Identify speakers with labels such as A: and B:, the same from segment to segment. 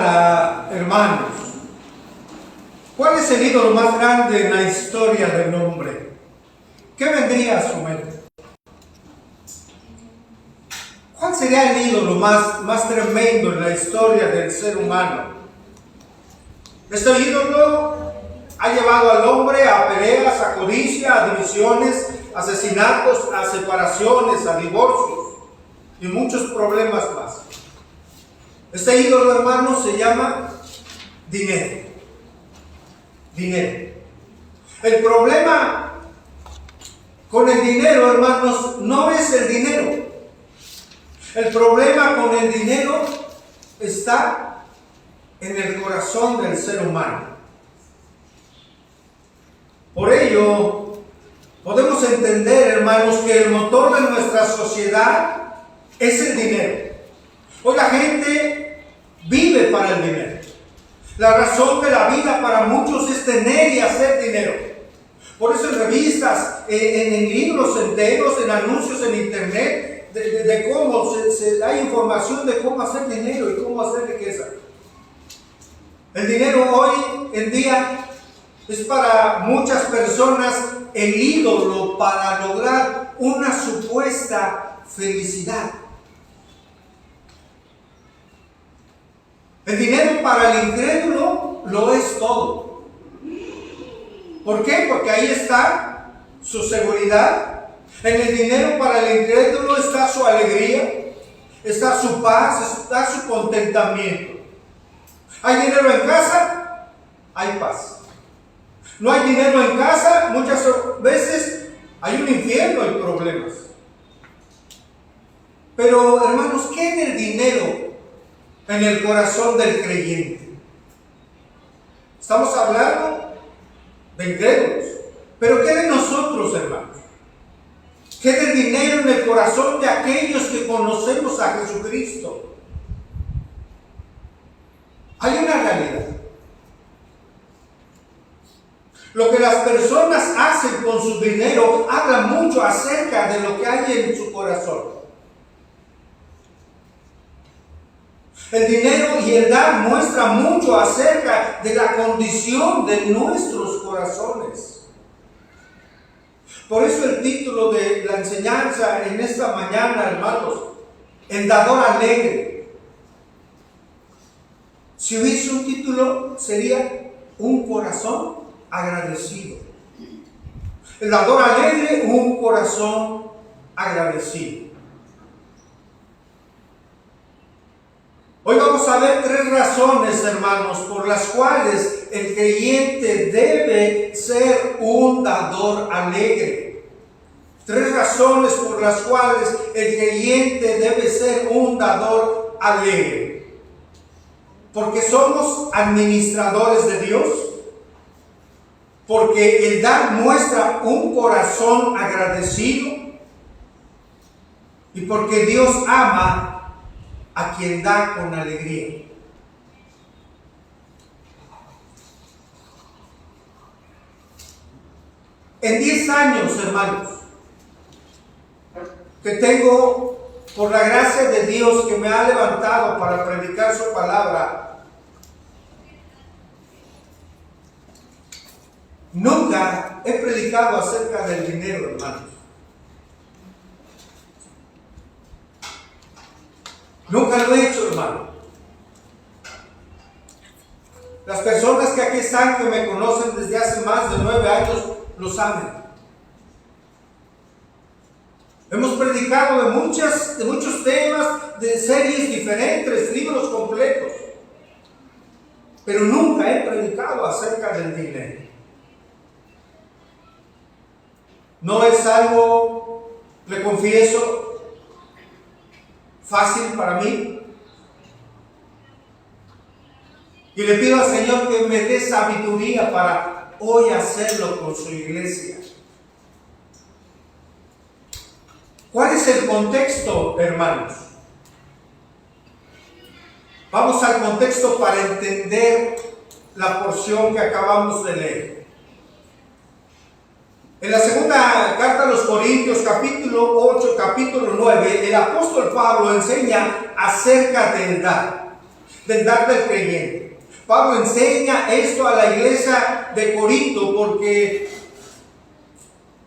A: Hermanos, ¿cuál es el ídolo más grande en la historia del hombre? ¿Qué vendría a su mente? ¿Cuál sería el ídolo más tremendo en la historia del ser humano? Este ídolo ha llevado al hombre a peleas, a codicia, a divisiones, a asesinatos, a separaciones, a divorcios y muchos problemas más. Este ídolo, hermanos, se llama dinero. Dinero. El problema con el dinero, hermanos, no es el dinero. El problema con el dinero está en el corazón del ser humano. Por ello, podemos entender, hermanos, que el motor de nuestra sociedad es el dinero. Hoy la gente vive para el dinero. La razón de la vida para muchos es tener y hacer dinero. Por eso en revistas, en libros enteros, en anuncios en internet, de cómo hay información de cómo hacer dinero y cómo hacer riqueza. El dinero hoy en día es para muchas personas el ídolo para lograr una supuesta felicidad. El dinero para el incrédulo lo es todo. ¿Por qué? Porque ahí está su seguridad. En el dinero para el incrédulo está su alegría, está su paz, está su contentamiento. ¿Hay dinero en casa? Hay paz. No hay dinero en casa, muchas veces hay un infierno y problemas. Pero, hermanos, ¿qué es el dinero en el corazón del creyente? Estamos hablando de incrédulos. Pero ¿qué de nosotros, hermanos? ¿Qué del dinero en el corazón de aquellos que conocemos a Jesucristo? Hay una realidad. Lo que las personas hacen con su dinero habla mucho acerca de lo que hay en su corazón. El dinero y el dar muestra mucho acerca de la condición de nuestros corazones. Por eso el título de la enseñanza en esta mañana, hermanos, el dador alegre. Si hubiese un título, sería un corazón agradecido. El dador alegre, un corazón agradecido. Hoy vamos a ver 3 razones, hermanos, por las cuales el creyente debe ser un dador alegre. 3 razones por las cuales el creyente debe ser un dador alegre. Porque somos administradores de Dios. Porque el dar muestra un corazón agradecido. Y porque Dios ama a quien da con alegría. En 10 años, hermanos, que tengo, por la gracia de Dios que me ha levantado para predicar su palabra, nunca he predicado acerca del dinero, hermanos. Nunca lo he hecho, hermano. Las personas que aquí están, que me conocen desde hace más de 9 años, lo saben. Hemos predicado de muchos temas, de series diferentes, libros completos. Pero nunca he predicado acerca del dinero. No es algo, le confieso, fácil para mí. Y le pido al Señor que me dé sabiduría para hoy hacerlo con su iglesia. ¿Cuál es el contexto, hermanos? Vamos al contexto para entender la porción que acabamos de leer. En la segunda carta a los Corintios, capítulo 8, capítulo 9, el apóstol Pablo enseña acerca del dar del dar del creyente. Pablo enseña esto a la iglesia de Corinto porque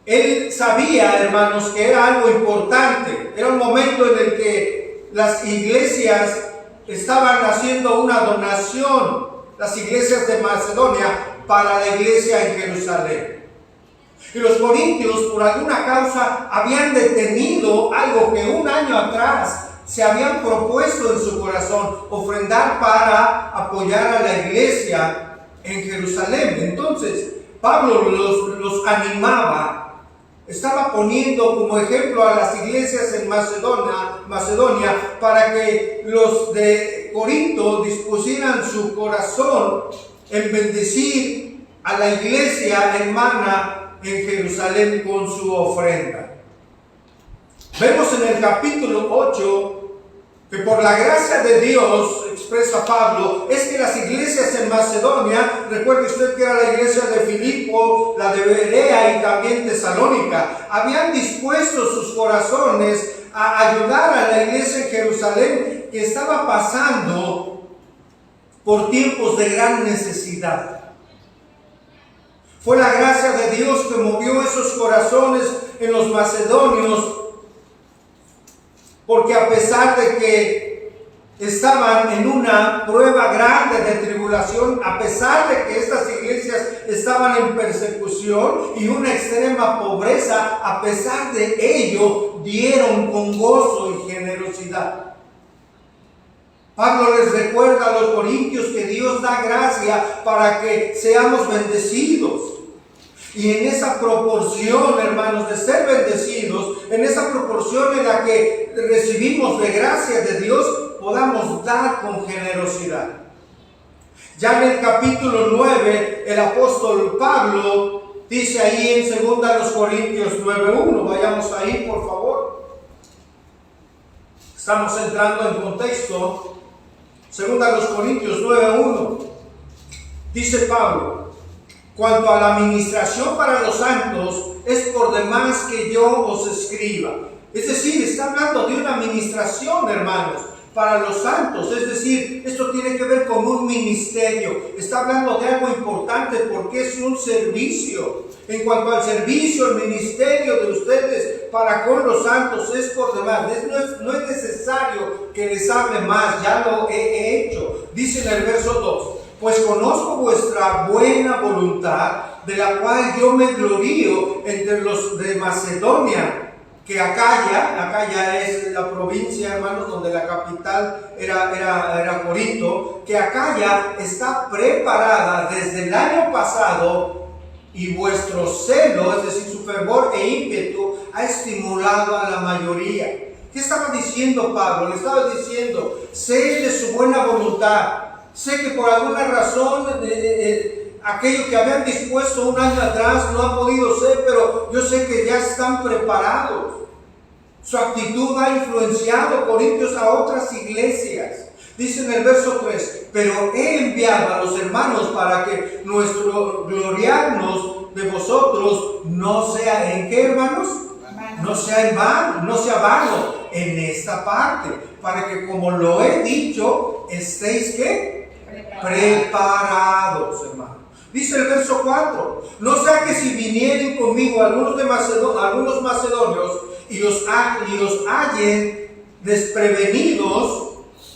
A: él sabía, hermanos, que era algo importante. Era un momento en el que las iglesias estaban haciendo una donación, las iglesias de Macedonia, para la iglesia en Jerusalén. Y los corintios, por alguna causa, habían detenido algo que un año atrás se habían propuesto en su corazón, ofrendar para apoyar a la iglesia en Jerusalén. Entonces, Pablo los animaba, estaba poniendo como ejemplo a las iglesias en Macedonia para que los de Corinto dispusieran su corazón en bendecir a la iglesia hermana en Jerusalén con su ofrenda. Vemos en el capítulo 8 que por la gracia de Dios, expresa Pablo, es que las iglesias en Macedonia, recuerde usted que era la iglesia de Filipo, la de Berea y también Tesalónica, habían dispuesto sus corazones a ayudar a la iglesia en Jerusalén que estaba pasando por tiempos de gran necesidad. Fue la gracia de Dios que movió esos corazones en los macedonios, porque a pesar de que estaban en una prueba grande de tribulación, a pesar de que estas iglesias estaban en persecución y una extrema pobreza, a pesar de ello, dieron con gozo y generosidad. Pablo les recuerda a los corintios que Dios da gracia para que seamos bendecidos. Y en esa proporción, hermanos, de ser bendecidos, en esa proporción en la que recibimos de gracia de Dios, podamos dar con generosidad. Ya en el capítulo 9, el apóstol Pablo dice ahí en 2 Corintios 9:1, vayamos ahí por favor. Estamos entrando en contexto. 2 Corintios 9:1, dice Pablo: cuanto a la administración para los santos, es por demás que yo os escriba. Es decir, está hablando de una administración, hermanos, para los santos. Es decir, esto tiene que ver con un ministerio. Está hablando de algo importante porque es un servicio. En cuanto al servicio, el ministerio de ustedes para con los santos es por demás. No es necesario que les hable más, ya lo he hecho. Dice en el verso 2. Pues conozco vuestra buena voluntad, de la cual yo me glorío entre los de Macedonia, que Acaya es la provincia, hermanos, donde la capital era Corinto, que Acaya está preparada desde el año pasado, y vuestro celo, es decir, su fervor e ímpetu, ha estimulado a la mayoría. ¿Qué estaba diciendo Pablo? Le estaba diciendo, sé de su buena voluntad. Sé que por alguna razón aquello que habían dispuesto un año atrás no ha podido ser, pero yo sé que ya están preparados. Su actitud ha influenciado Corintios a otras iglesias. Dice en el verso 3, pero he enviado a los hermanos para que nuestro gloriarnos de vosotros no sea, ¿en qué, hermanos? No sea en vano, no sea vano en esta parte, para que, como lo he dicho, estéis, ¿qué? Preparados, hermano. Dice el verso 4, no sea que si vinieren conmigo algunos macedonios y os hallen desprevenidos,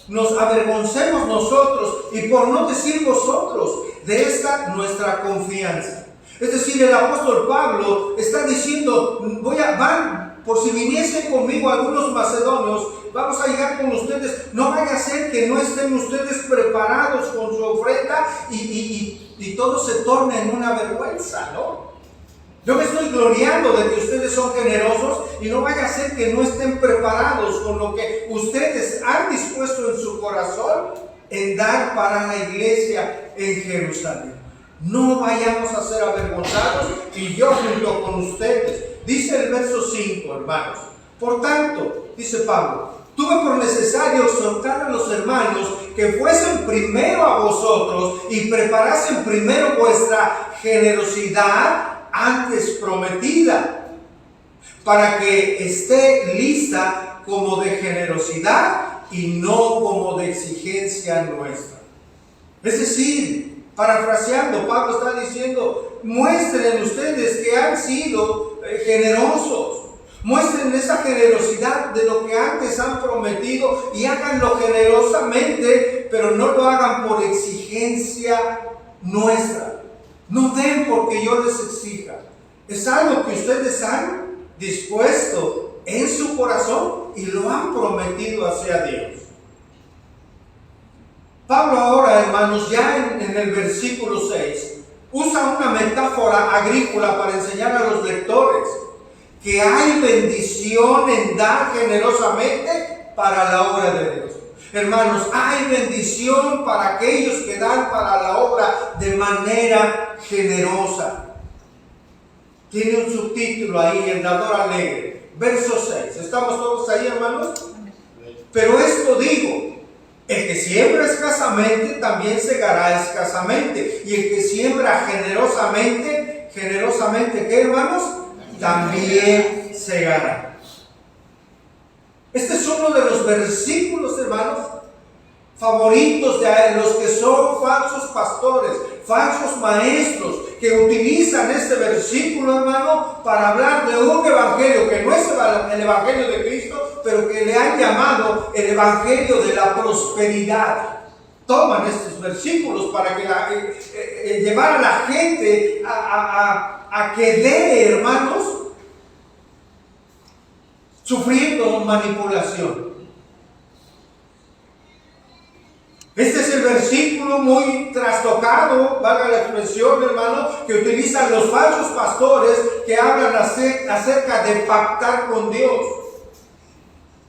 A: nos avergoncemos nosotros y por no decir vosotros de esta nuestra confianza. Es decir, el apóstol Pablo está diciendo, por si viniesen conmigo algunos macedonios, vamos a llegar con ustedes, no vaya a ser que no estén ustedes preparados con su ofrenda y todo se torne en una vergüenza, ¿no? Yo me estoy gloriando de que ustedes son generosos y no vaya a ser que no estén preparados con lo que ustedes han dispuesto en su corazón en dar para la iglesia en Jerusalén. No vayamos a ser avergonzados y yo junto con ustedes. Dice el verso 5, hermanos. Por tanto, dice Pablo, tuve por necesario exhortar a los hermanos que fuesen primero a vosotros y preparasen primero vuestra generosidad antes prometida, para que esté lista como de generosidad y no como de exigencia nuestra. Es decir, parafraseando, Pablo está diciendo, muestren ustedes que han sido generosos. Muestren esa generosidad de lo que antes han prometido y háganlo generosamente, pero no lo hagan por exigencia nuestra. No den porque yo les exija. Es algo que ustedes han dispuesto en su corazón y lo han prometido hacia Dios. Pablo ahora, hermanos, ya en el versículo 6, usa una metáfora agrícola para enseñar a los lectores que hay bendición en dar generosamente para la obra de Dios. Hermanos, hay bendición para aquellos que dan para la obra de manera generosa. Tiene un subtítulo ahí, el dador alegre. Verso 6. ¿Estamos todos ahí, hermanos? Pero esto digo, el que siembra escasamente también segará escasamente. Y el que siembra generosamente, ¿qué, hermanos? También segará. Este es uno de los versículos, hermanos, favoritos de los que son falsos pastores, falsos maestros, que utilizan este versículo, hermano, para hablar de un evangelio que no es el evangelio de Cristo, pero que le han llamado el evangelio de la prosperidad. Toman estos versículos para que llevar a la gente a que dé, hermanos, sufriendo manipulación. Este es el versículo muy trastocado, valga la expresión, hermano, que utilizan los falsos pastores que hablan acerca de pactar con Dios.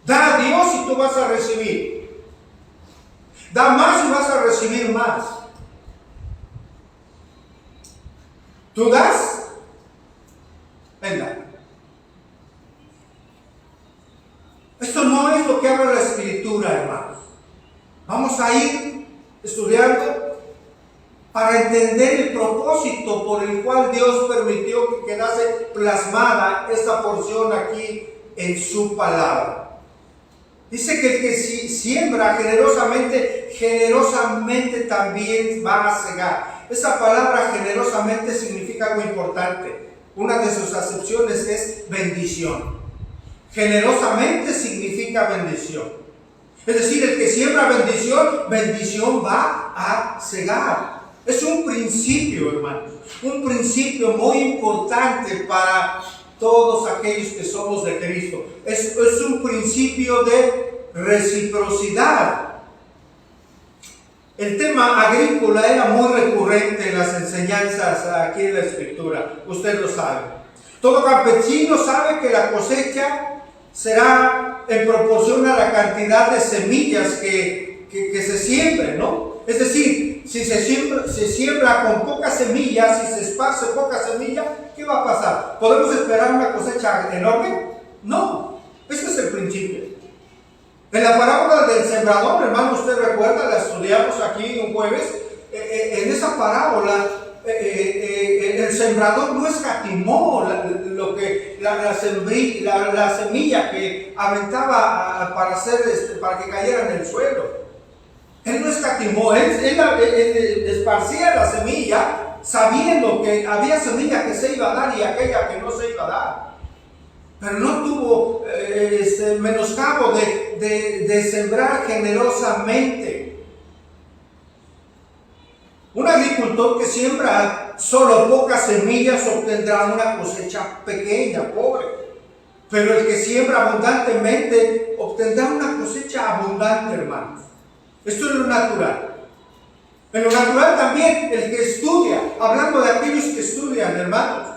A: Da a Dios y tú vas a recibir. Da más y vas a recibir más. Tú das, venga. Esto no es lo que habla la Escritura, hermanos. Vamos a ir estudiando para entender el propósito por el cual Dios permitió que quedase plasmada esta porción aquí en su palabra. Dice que el que siembra generosamente, generosamente también va a segar. Esa palabra generosamente significa algo importante. Una de sus acepciones es bendición. Generosamente significa bendición. Es decir, el que siembra bendición, bendición va a segar. Es un principio, hermanos. Un principio muy importante para todos aquellos que somos de Cristo. Es un principio de reciprocidad. El tema agrícola era muy recurrente en las enseñanzas aquí en la Escritura. Usted lo sabe. Todo campesino sabe que la cosecha será en proporción a la cantidad de semillas que se siembren, ¿no? Es decir, si se siembra con pocas semillas, si se esparce poca semilla, ¿qué va a pasar? ¿Podemos esperar una cosecha enorme? No, ese es el principio. En la parábola del sembrador, hermano, usted recuerda, la estudiamos aquí un jueves, en esa parábola el sembrador no escatimó la semilla que aventaba para que cayera en el suelo. Él no escatimó, él esparcía la semilla sabiendo que había semilla que se iba a dar y aquella que no se iba a dar. Pero no tuvo menoscabo de sembrar generosamente. Un agricultor que siembra solo pocas semillas obtendrá una cosecha pequeña, pobre. Pero el que siembra abundantemente obtendrá una cosecha abundante, hermanos. Esto es lo natural. En lo natural también el que estudia, hablando de aquellos que estudian, hermanos,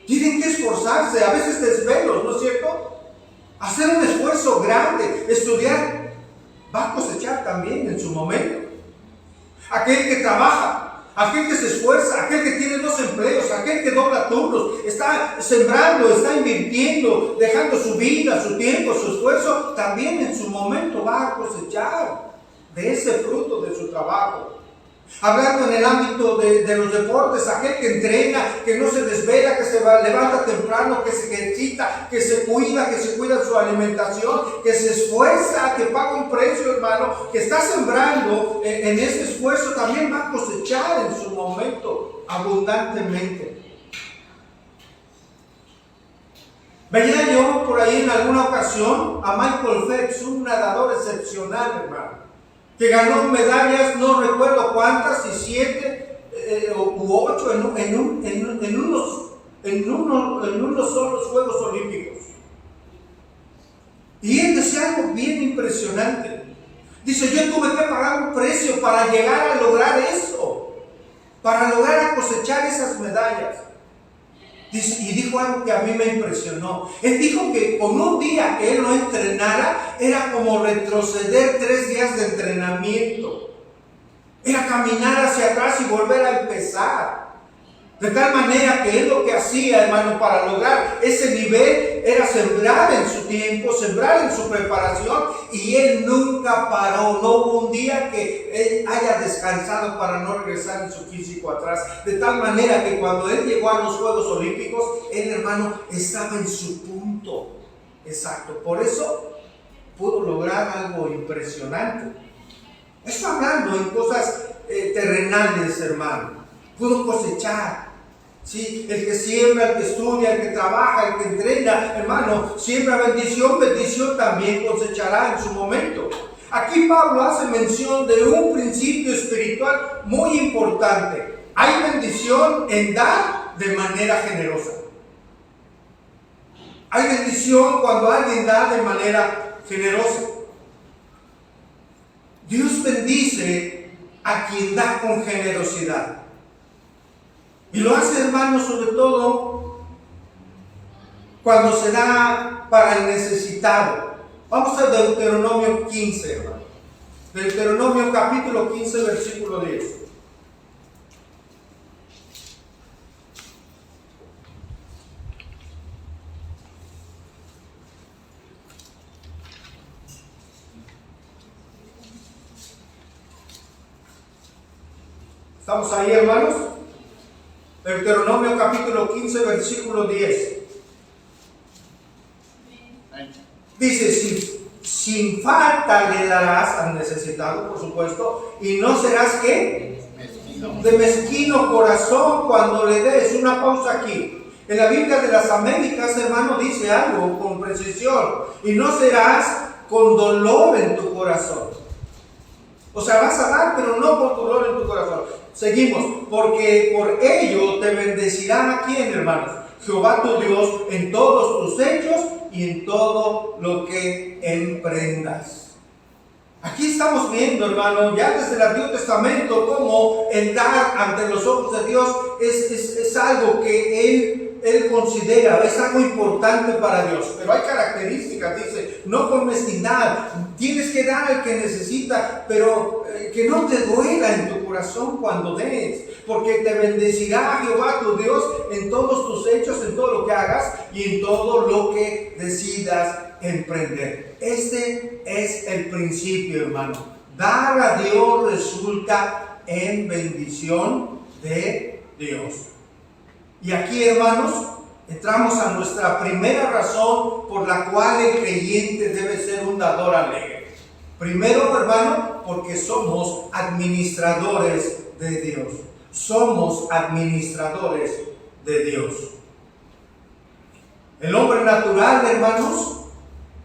A: tienen que esforzarse, a veces desvelos, ¿no es cierto? Hacer un esfuerzo grande, estudiar, va a cosechar también en su momento. Aquel que trabaja, aquel que se esfuerza, aquel que tiene 2 empleos, aquel que dobla turnos, está sembrando, está invirtiendo, dejando su vida, su tiempo, su esfuerzo, también en su momento va a cosechar de ese fruto de su trabajo. Hablando en el ámbito de los deportes, aquel que entrena, que no se desvela, que levanta temprano, que se ejercita, que se cuida su alimentación, que se esfuerza, que paga un precio, hermano, que está sembrando en ese esfuerzo, también va a cosechar en su momento abundantemente. Veía yo por ahí en alguna ocasión a Michael Phelps, un nadador excepcional, hermano, que ganó medallas, no recuerdo cuántas, si 7 u 8 en unos solos Juegos Olímpicos. Y él decía algo bien impresionante. Dice, yo tuve que pagar un precio para llegar a lograr eso, para lograr cosechar esas medallas. Dice, y dijo algo que a mí me impresionó. Él dijo que con un día que él no entrenara, era como retroceder 3 días de entrenamiento. Era caminar hacia atrás y volver a empezar. De tal manera que él lo que hacía, hermano, para lograr ese nivel, era sembrar en su tiempo, sembrar en su preparación, y él nunca paró. No hubo un día que él haya descansado para no regresar en su físico atrás. De tal manera que cuando él llegó a los Juegos Olímpicos, él, hermano, estaba en su punto exacto. Por eso pudo lograr algo impresionante. Esto hablando en cosas terrenales, hermano. Pudo cosechar. Sí, el que siembra, el que estudia, el que trabaja, el que entrena, hermano, siembra bendición, bendición también cosechará en su momento. Aquí Pablo hace mención de un principio espiritual muy importante. Hay bendición en dar de manera generosa. Hay bendición cuando alguien da de manera generosa. Dios bendice a quien da con generosidad. Y lo hace, hermano, sobre todo cuando se da para el necesitado. Vamos a Deuteronomio 15, hermano. Deuteronomio capítulo 15, versículo 10. ¿Estamos ahí, hermanos? Deuteronomio capítulo 15, versículo 10. Dice, sin falta le darás al necesitado, por supuesto, y no serás, ¿qué? De mezquino corazón cuando le des. Una pausa aquí. En la Biblia de las Américas, hermano, dice algo con precisión. Y no serás con dolor en tu corazón. O sea, vas a dar, pero no con dolor en tu corazón. Seguimos, porque por ello te bendecirá a quién, hermanos, Jehová tu Dios en todos tus hechos y en todo lo que emprendas. Aquí estamos viendo, hermano, ya desde el Antiguo Testamento, cómo el dar ante los ojos de Dios es algo que Él considera, es algo importante para Dios. Pero hay características, dice, no con mezquindad, tienes que dar al que necesita, pero que no te duela en tu corazón cuando des, porque te bendecirá Jehová tu Dios en todos tus hechos, en todo lo que hagas y en todo lo que decidas emprender. Este es el principio, hermano. Dar a Dios resulta en bendición de Dios. Y aquí, hermanos, entramos a nuestra primera razón por la cual el creyente debe ser un dador alegre. Primero, hermano, porque somos administradores de Dios. Somos administradores de Dios. El hombre natural, hermanos,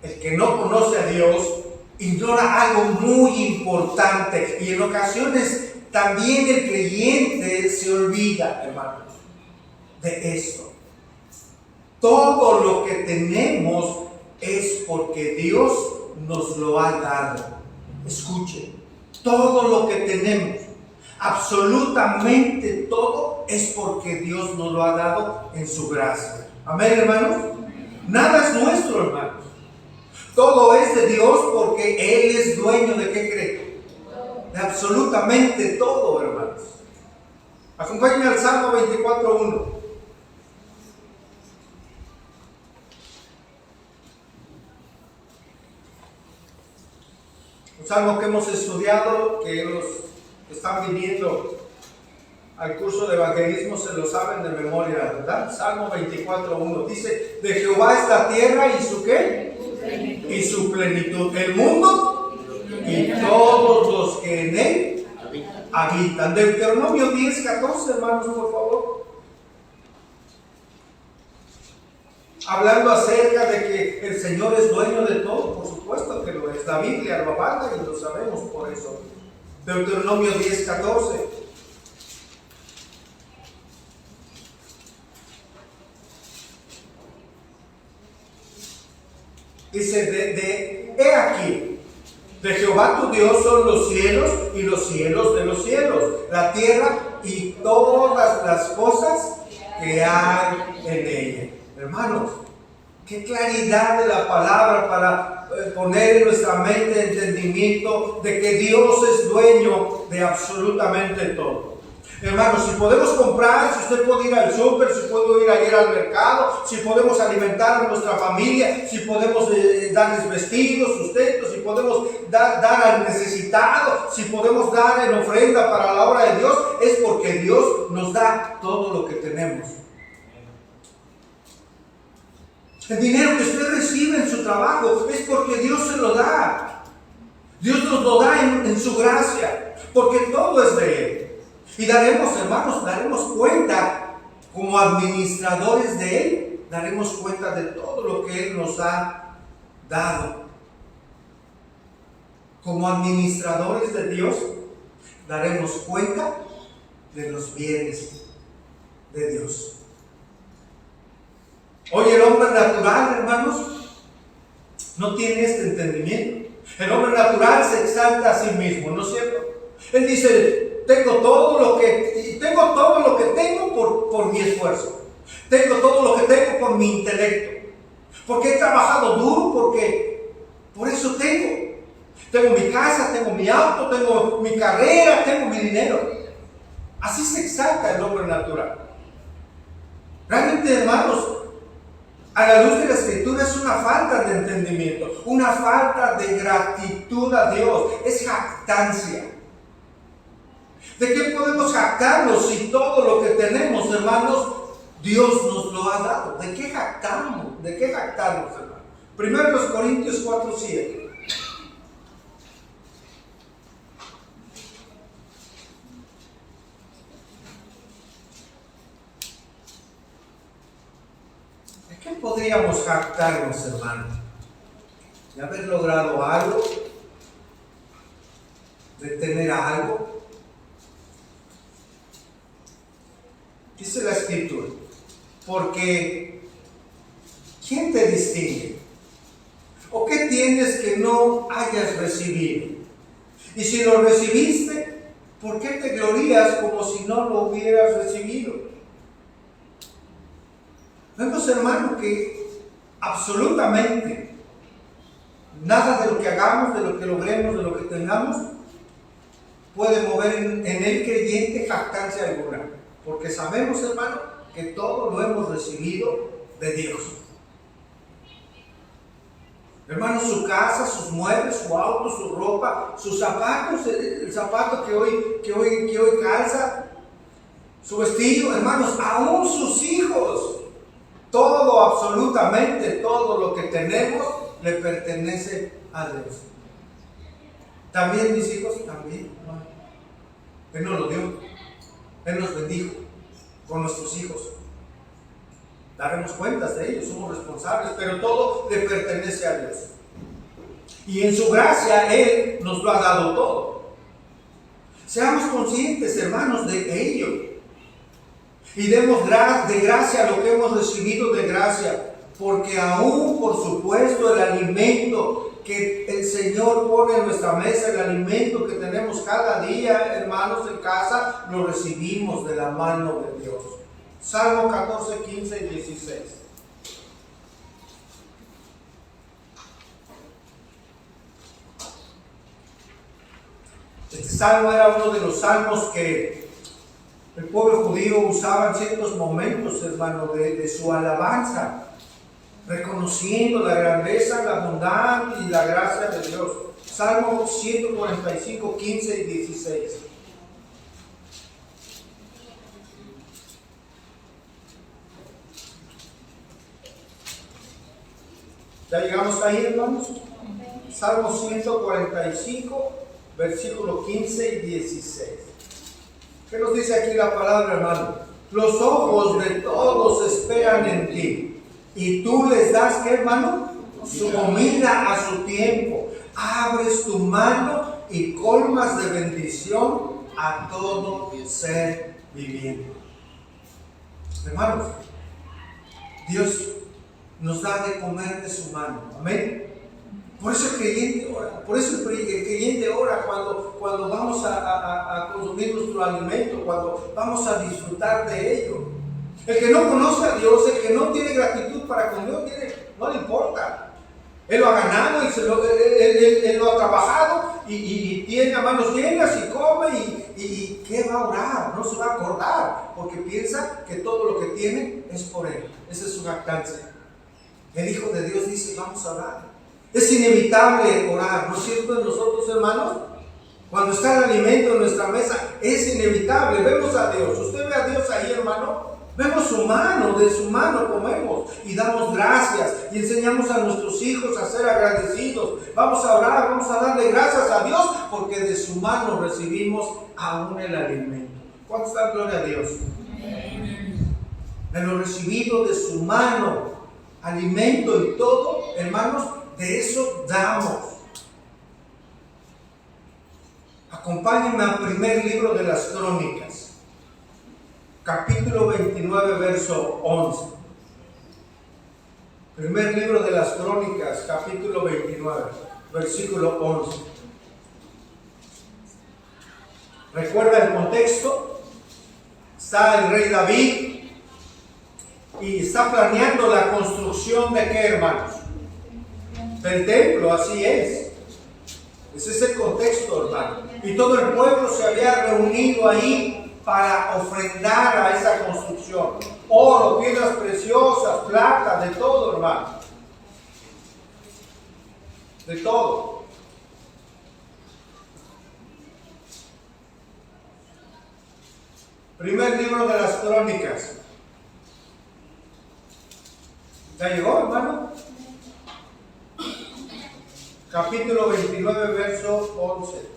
A: el que no conoce a Dios, ignora algo muy importante. Y en ocasiones también el creyente se olvida, hermanos, de esto. Todo lo que tenemos es porque Dios nos lo ha dado. Escuchen, todo lo que tenemos, absolutamente todo, es porque Dios nos lo ha dado en su gracia. Amén, hermanos. Nada es nuestro, hermanos. Todo es de Dios porque Él es dueño de ¿qué creen? De absolutamente todo, hermanos. Acompáñenme al Salmo 24:1. Un salmo que hemos estudiado, que los están viniendo al curso de evangelismo se lo saben de memoria, ¿verdad? Salmo 24:1 dice: de Jehová es la tierra y su ¿qué? Y su plenitud, el mundo y todos los que en él habitan. Deuteronomio 10:14, hermanos, por favor. Hablando acerca de que el Señor es dueño de todo, por supuesto que lo es. La Biblia lo avala y lo sabemos por eso. Deuteronomio 10:14. Dice, he aquí, de Jehová tu Dios son los cielos y los cielos de los cielos, la tierra y todas las cosas que hay en ella. Hermanos, qué claridad de la palabra para poner en nuestra mente entendimiento de que Dios es dueño de absolutamente todo. Hermanos, si podemos comprar, si usted puede ir al súper, si puedo ir al mercado, si podemos alimentar a nuestra familia, si podemos darles vestidos, sustentos, si podemos dar al necesitado, si podemos dar en ofrenda para la obra de Dios, es porque Dios nos da todo lo que tenemos. El dinero que usted recibe en su trabajo es porque Dios se lo da. Dios nos lo da en su gracia, porque todo es de Él. Y daremos, hermanos, daremos cuenta como administradores de Él, daremos cuenta de todo lo que Él nos ha dado. Como administradores de Dios, daremos cuenta de los bienes de Dios. Hoy el hombre natural, hermanos, no tiene este entendimiento. El hombre natural se exalta a sí mismo, ¿no es cierto? Él dice: tengo todo lo que tengo por mi esfuerzo. Tengo todo lo que tengo por mi intelecto. Porque he trabajado duro, porque por eso tengo. Tengo mi casa, tengo mi auto, tengo mi carrera, tengo mi dinero. Así se exalta el hombre natural. Realmente, hermanos, a la luz de la Escritura es una falta de entendimiento, una falta de gratitud a Dios, es jactancia. ¿De qué podemos jactarnos si todo lo que tenemos, hermanos, Dios nos lo ha dado? ¿De qué jactamos? ¿De qué jactarnos, hermanos? Primero Corintios 4:7. ¿De qué podríamos jactarnos, hermanos? ¿De haber logrado algo? ¿De tener algo? Dice la Escritura: porque ¿quién te distingue? ¿O qué tienes que no hayas recibido? Y si lo recibiste, ¿por qué te glorías como si no lo hubieras recibido? Vemos, hermano, que absolutamente nada de lo que hagamos, de lo que logremos, de lo que tengamos, puede mover en el creyente jactancia alguna. Porque sabemos, hermano, que todo lo hemos recibido de Dios. Hermano, su casa, sus muebles, su auto, su ropa, sus zapatos, el zapato que hoy calza, su vestido, hermanos, aún sus hijos. Todo, absolutamente todo lo que tenemos le pertenece a Dios. También mis hijos, también, hermano. Él nos lo dio. Él nos bendijo con nuestros hijos. Daremos cuentas de ellos, somos responsables, pero todo le pertenece a Dios. Y en su gracia Él nos lo ha dado todo. Seamos conscientes, hermanos, de ello. Y demos de gracia lo que hemos recibido de gracia. Porque aún, por supuesto, el alimento que el Señor pone en nuestra mesa, el alimento que tenemos cada día, hermanos, en casa, lo recibimos de la mano de Dios. Salmo 14, 15 y 16. Este salmo era uno de los salmos que el pueblo judío usaba en ciertos momentos, hermano, de su alabanza, reconociendo la grandeza, la bondad y la gracia de Dios. Salmo 145, 15 y 16. ¿Ya llegamos ahí, hermanos? Salmo 145, versículos 15 y 16. ¿Qué nos dice aquí la palabra, hermano? Los ojos de todos esperan en ti, y tú les das, ¿qué, hermano? Su comida a su tiempo. Abres tu mano y colmas de bendición a todo ser viviente. Hermanos, Dios nos da de comer de su mano. Amén. Por eso el creyente ora. Por eso el creyente ora cuando vamos a consumir nuestro alimento, cuando vamos a disfrutar de ello. El que no conoce a Dios, el que no tiene gratitud para con Dios, no le importa. Él lo ha ganado y él lo ha trabajado y tiene a manos llenas y come y ¿qué va a orar? No se va a acordar porque piensa que todo lo que tiene es por él. Esa es su jactancia. El Hijo de Dios dice, vamos a orar. Es inevitable orar, ¿no es cierto? En nosotros, hermanos, cuando está el alimento en nuestra mesa, es inevitable. Vemos a Dios. Usted ve a Dios ahí, hermano. Vemos su mano, de su mano comemos y damos gracias y enseñamos a nuestros hijos a ser agradecidos. Vamos a orar, vamos a darle gracias a Dios porque de su mano recibimos aún el alimento. ¿Cuánto está gloria a Dios? De lo recibido de su mano, alimento y todo, hermanos, de eso damos. Acompáñenme al primer libro de las Crónicas. Capítulo 29, verso 11. Primer libro de las Crónicas, capítulo 29, versículo 11. ¿Recuerda el contexto? Está el rey David y está planeando la construcción de ¿qué, hermanos? Del templo, así es. Ese es el contexto, hermano. Y todo el pueblo se había reunido ahí para ofrendar a esa construcción. Oro, piedras preciosas, plata, de todo, hermano. De todo. Primer libro de las Crónicas. ¿Ya llegó, hermano? Capítulo 29, verso 11.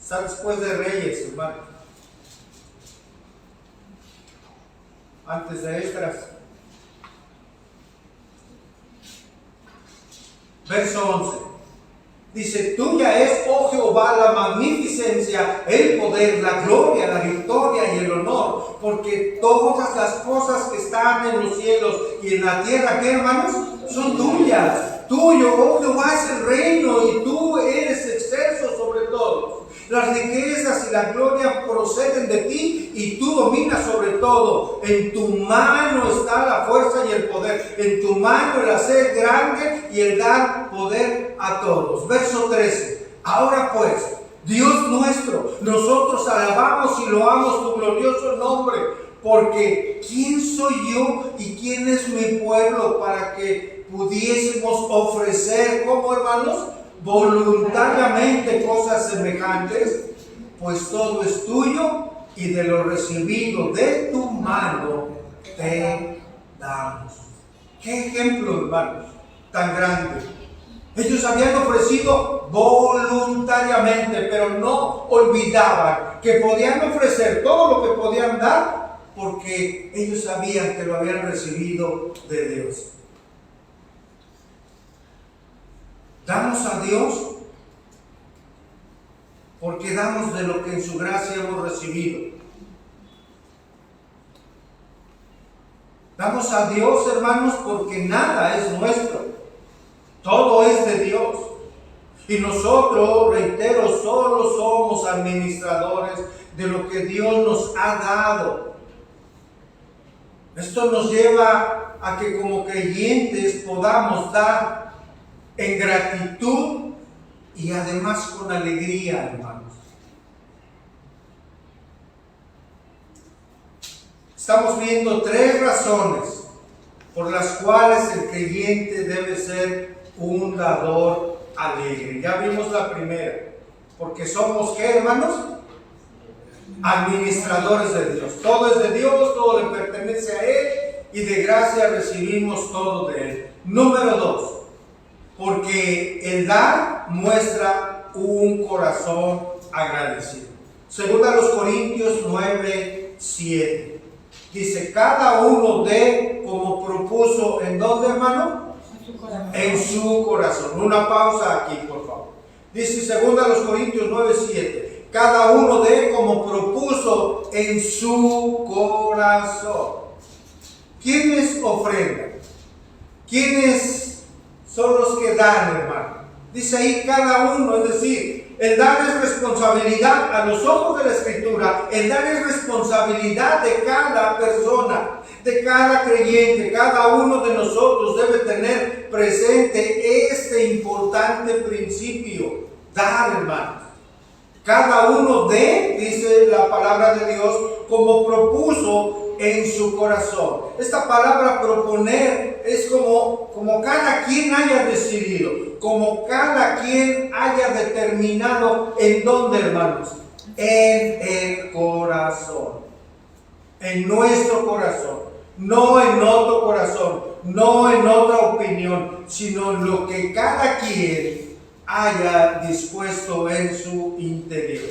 A: Está después de Reyes, hermano. Antes de Esdras. Verso 11. Dice, tuya es, oh Jehová, la magnificencia, el poder, la gloria, la victoria y el honor, porque todas las cosas que están en los cielos y en la tierra, ¿qué, hermanos? Son tuyas. Tuyo, oh Jehová, es el reino y tú eres excelso sobre todos. Las riquezas y la gloria proceden de ti y tú dominas sobre todo. En tu mano está la fuerza y el poder. En tu mano el hacer grande y el dar poder a todos. Verso 13. Ahora pues, Dios nuestro, nosotros alabamos y loamos tu glorioso nombre. Porque ¿quién soy yo y quién es mi pueblo para que pudiésemos ofrecer, como hermanos, voluntariamente cosas semejantes? Pues todo es tuyo y de lo recibido de tu mano te damos. ¿Qué ejemplo, hermanos, tan grande? Ellos habían ofrecido voluntariamente, pero no olvidaban que podían ofrecer todo lo que podían dar porque ellos sabían que lo habían recibido de Dios. Damos a Dios porque damos de lo que en su gracia hemos recibido. Damos a Dios, hermanos, porque nada es nuestro. Todo es de Dios. Y nosotros, reitero, solo somos administradores de lo que Dios nos ha dado. Esto nos lleva a que como creyentes podamos dar en gratitud y además con alegría, hermanos. Estamos viendo 3 razones por las cuales el creyente debe ser un dador alegre. Ya vimos la primera. Porque somos, ¿qué, hermanos? administradores de Dios. Todo es de Dios, todo le pertenece a Él y de gracia recibimos todo de Él. Número 2, porque el dar muestra un corazón agradecido. Segunda a los Corintios 9:7. Dice, cada uno dé como propuso. ¿En dónde, hermano? En su corazón. Una pausa aquí, por favor. Dice segunda a los Corintios 9:7. Cada uno dé como propuso en su corazón. ¿Quiénes ofrendan? ¿Quiénes son los que dan, hermano? Dice ahí cada uno, es decir, el dar es responsabilidad a los ojos de la Escritura. El dar es responsabilidad de cada persona, de cada creyente. Cada uno de nosotros debe tener presente este importante principio. Dar, hermanos. Cada uno dé, dice la palabra de Dios, como propuso en su corazón. Esta palabra proponer es como cada quien haya decidido, como cada quien haya determinado. ¿En dónde, hermanos? En el corazón, en nuestro corazón, no en otro corazón, no en otra opinión, sino lo que cada quien haya dispuesto en su interior.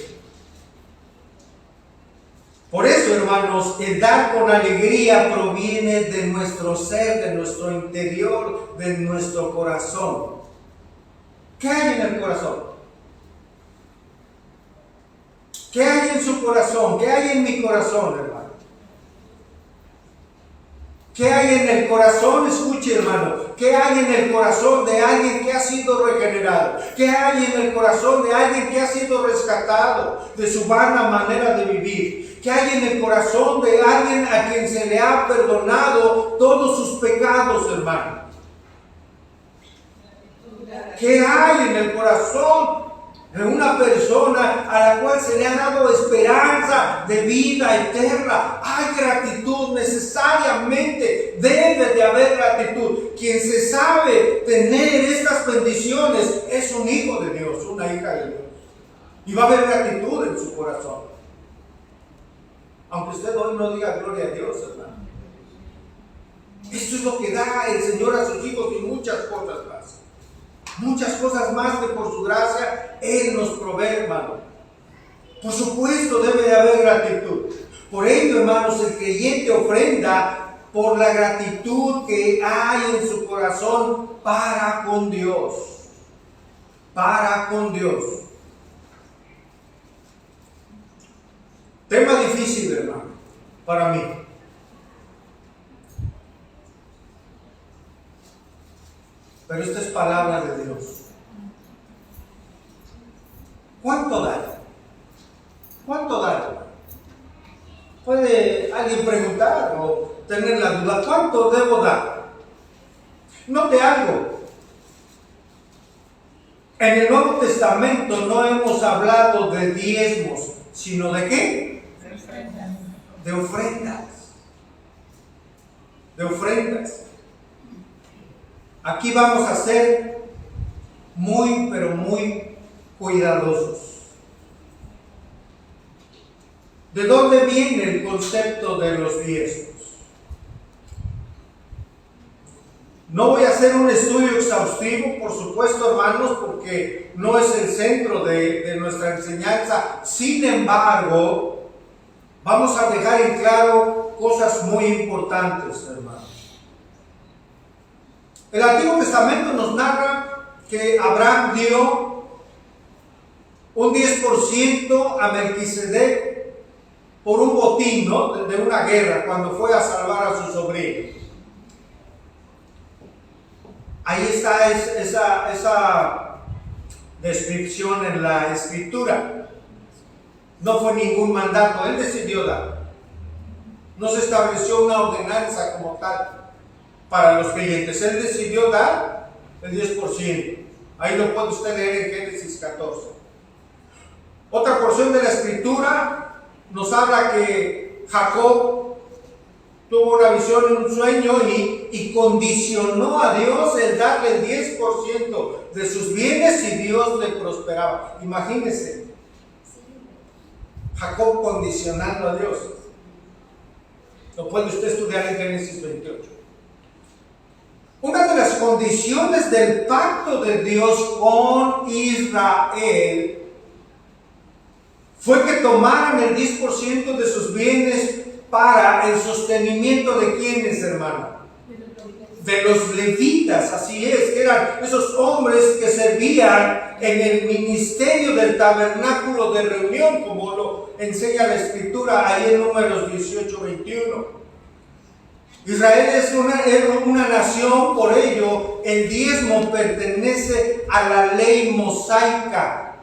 A: Por eso, hermanos, el dar con alegría proviene de nuestro ser, de nuestro interior, de nuestro corazón. ¿Qué hay en el corazón? ¿Qué hay en su corazón? ¿Qué hay en mi corazón, hermano? ¿Qué hay en el corazón? Escuche, hermano. ¿Qué hay en el corazón de alguien que ha sido regenerado? ¿Qué hay en el corazón de alguien que ha sido rescatado de su vana manera de vivir? ¿Qué hay en el corazón de alguien a quien se le ha perdonado todos sus pecados, hermano? ¿Qué hay en el corazón de una persona a la cual se le ha dado esperanza de vida eterna? Hay gratitud, necesariamente debe de haber gratitud. Quien se sabe tener estas bendiciones es un hijo de Dios, una hija de Dios. Y va a haber gratitud en su corazón. Aunque usted hoy no diga gloria a Dios, hermano. Esto es lo que da el Señor a sus hijos y muchas cosas más. Muchas cosas más que por su gracia Él nos provee, hermano. Por supuesto debe de haber gratitud. Por ello, hermanos, el creyente ofrenda por la gratitud que hay en su corazón para con Dios. Para con Dios. Tema difícil, hermano, para mí. Pero esta es palabra de Dios. ¿Cuánto dar? ¿Cuánto dar? Puede alguien preguntar o tener la duda, ¿cuánto debo dar? Note algo. En el Nuevo Testamento no hemos hablado de diezmos, sino ¿de qué? De ofrendas. De ofrendas. Aquí vamos a ser muy, pero muy cuidadosos. ¿De dónde viene el concepto de los diezmos? No voy a hacer un estudio exhaustivo, por supuesto, hermanos, porque no es el centro de nuestra enseñanza. Sin embargo, vamos a dejar en claro cosas muy importantes, hermanos. El Antiguo Testamento nos narra que Abraham dio un 10% a Melquisedec por un botín, ¿no? De una guerra, cuando fue a salvar a su sobrino. Ahí está esa descripción en la Escritura. No fue ningún mandato, él decidió dar. No se estableció una ordenanza como tal para los creyentes. Él decidió dar el 10%. Ahí lo puede usted leer en Génesis 14. Otra porción de la Escritura nos habla que Jacob tuvo una visión y un sueño y condicionó a Dios el darle el 10% de sus bienes y Dios le prosperaba. Imagínense. Jacob condicionando a Dios. Lo puede usted estudiar en Génesis 28. Una de las condiciones del pacto de Dios con Israel fue que tomaran el 10% de sus bienes para el sostenimiento de quienes, hermano, de los levitas. Así es, que eran esos hombres que servían en el ministerio del tabernáculo de reunión, como lo enseña la escritura ahí en Números 18:21. Israel es una nación, por ello el diezmo pertenece a la ley mosaica.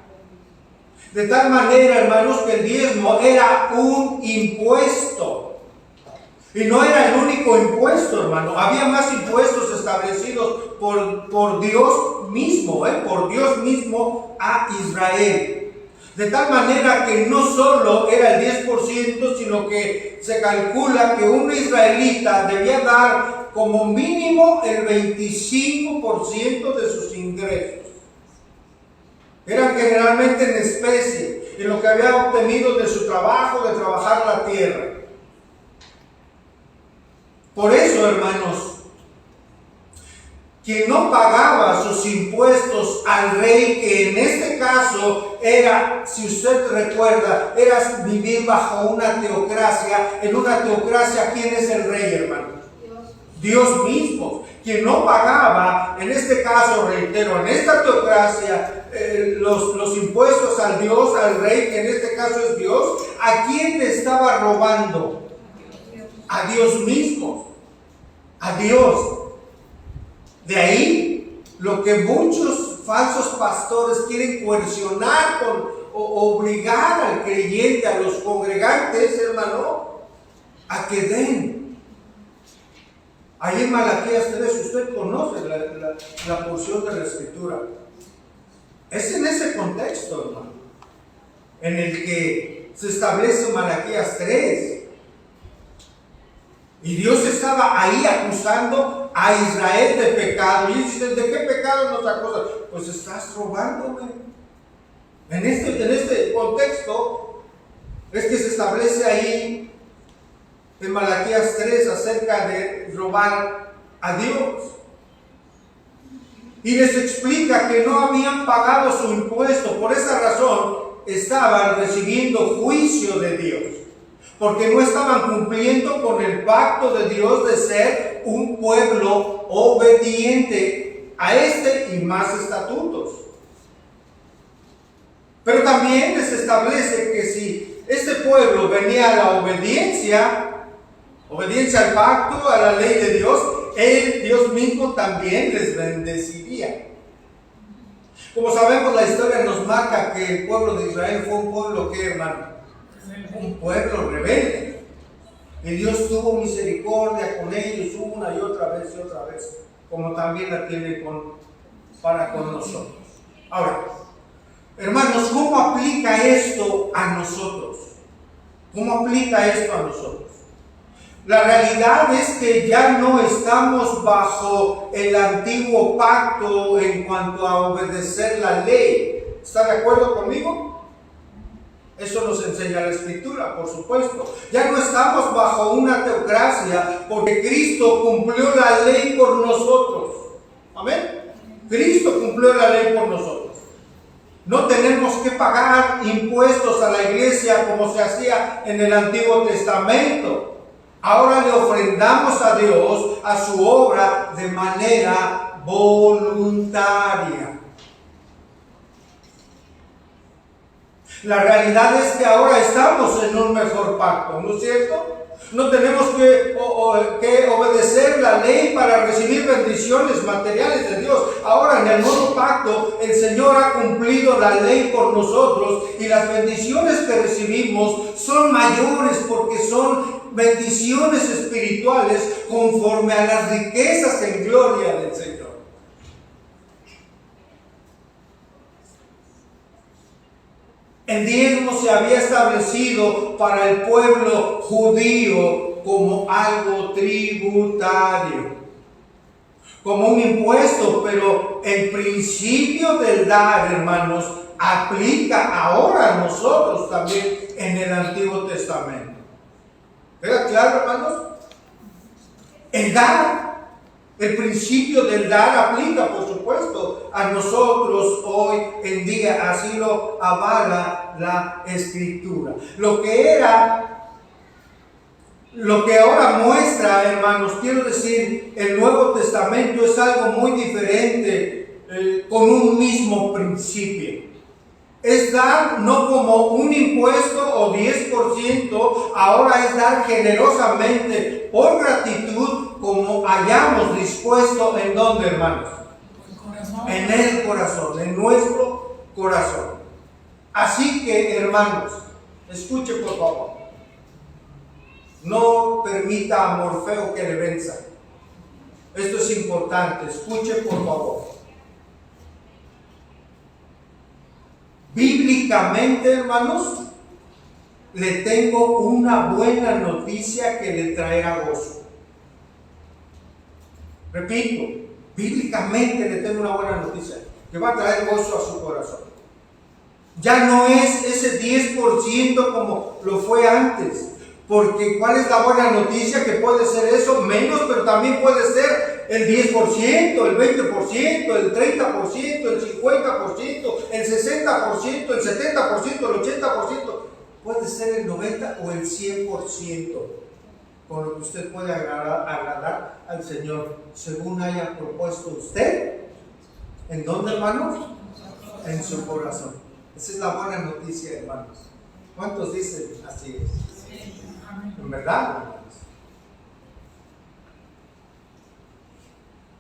A: De tal manera, hermanos, que el diezmo era un impuesto. Y no era el único impuesto, hermano. Había más impuestos establecidos por Dios mismo, por Dios mismo a Israel. De tal manera que no solo era el 10%, sino que se calcula que un israelita debía dar como mínimo el 25% de sus ingresos. Eran generalmente en especie, en lo que había obtenido de su trabajo, de trabajar la tierra. Por eso, hermanos, quien no pagaba sus impuestos al rey, que en este caso era, si usted recuerda, era vivir bajo una teocracia. En una teocracia, ¿quién es el rey, hermano? Dios mismo. Quien no pagaba, en este caso, reitero, en esta teocracia, los impuestos al Dios, al rey, que en este caso es Dios, ¿a quién le estaba robando? A Dios mismo, a Dios. De ahí lo que muchos falsos pastores quieren coercionar o obligar al creyente, a los congregantes, hermano, a que den. Ahí en Malaquías 3, usted conoce la porción de la escritura. Es en ese contexto, hermano, en el que se establece Malaquías 3. Y Dios estaba ahí acusando a Israel de pecado. Y dicen, ¿de qué pecado nos acusa? Pues estás robándome. En este contexto es que se establece ahí en Malaquías 3 acerca de robar a Dios. Y les explica que no habían pagado su impuesto. Por esa razón estaban recibiendo juicio de Dios. Porque no estaban cumpliendo con el pacto de Dios de ser un pueblo obediente a este y más estatutos. Pero también les establece que si este pueblo venía a la obediencia al pacto, a la ley de Dios, Dios mismo también les bendeciría. Como sabemos, la historia nos marca que el pueblo de Israel fue un pueblo que, hermano, un pueblo rebelde. Y Dios tuvo misericordia con ellos una y otra vez, como también la tiene para con nosotros. Ahora, hermanos, ¿cómo aplica esto a nosotros? ¿Cómo aplica esto a nosotros? La realidad es que ya no estamos bajo el antiguo pacto en cuanto a obedecer la ley. ¿Está de acuerdo conmigo? Eso nos enseña la escritura, por supuesto. Ya no estamos bajo una teocracia porque Cristo cumplió la ley por nosotros. Amén. Cristo cumplió la ley por nosotros. No tenemos que pagar impuestos a la iglesia como se hacía en el Antiguo Testamento. Ahora le ofrendamos a Dios, a su obra, de manera voluntaria. La realidad es que ahora estamos en un mejor pacto, ¿no es cierto? No tenemos que obedecer la ley para recibir bendiciones materiales de Dios. Ahora en el nuevo pacto el Señor ha cumplido la ley por nosotros y las bendiciones que recibimos son mayores porque son bendiciones espirituales conforme a las riquezas en gloria del Señor. El diezmo se había establecido para el pueblo judío como algo tributario, como un impuesto, pero el principio del dar, hermanos, aplica ahora a nosotros también en el Antiguo Testamento. ¿Queda claro, hermanos? El dar, el principio del dar aplica, por supuesto, a nosotros hoy en día. Así lo avala la Escritura. Lo que ahora muestra, hermanos, quiero decir, el Nuevo Testamento es algo muy diferente, con un mismo principio. Es dar no como un impuesto o 10%, ahora es dar generosamente por gratitud, como hayamos dispuesto. ¿En dónde, hermanos? En el corazón, en nuestro corazón. Así que, hermanos, escuche por favor. No permita a Morfeo que le venza. Esto es importante, escuche por favor. Bíblicamente, hermanos, le tengo una buena noticia que le traerá gozo. Repito, bíblicamente le tengo una buena noticia que va a traer gozo a su corazón. Ya no es ese 10% como lo fue antes. Porque ¿cuál es la buena noticia? Que puede ser eso menos, pero también puede ser el 10%, el 20%, el 30%, el 50%, el 60%, el 70%, el 80%. Puede ser el 90% o el 100%, con lo que usted puede agradar al Señor, según haya propuesto usted. ¿En dónde, hermanos? En su corazón. Esa es la buena noticia, hermanos. ¿Cuántos dicen así es? En verdad, hermanos.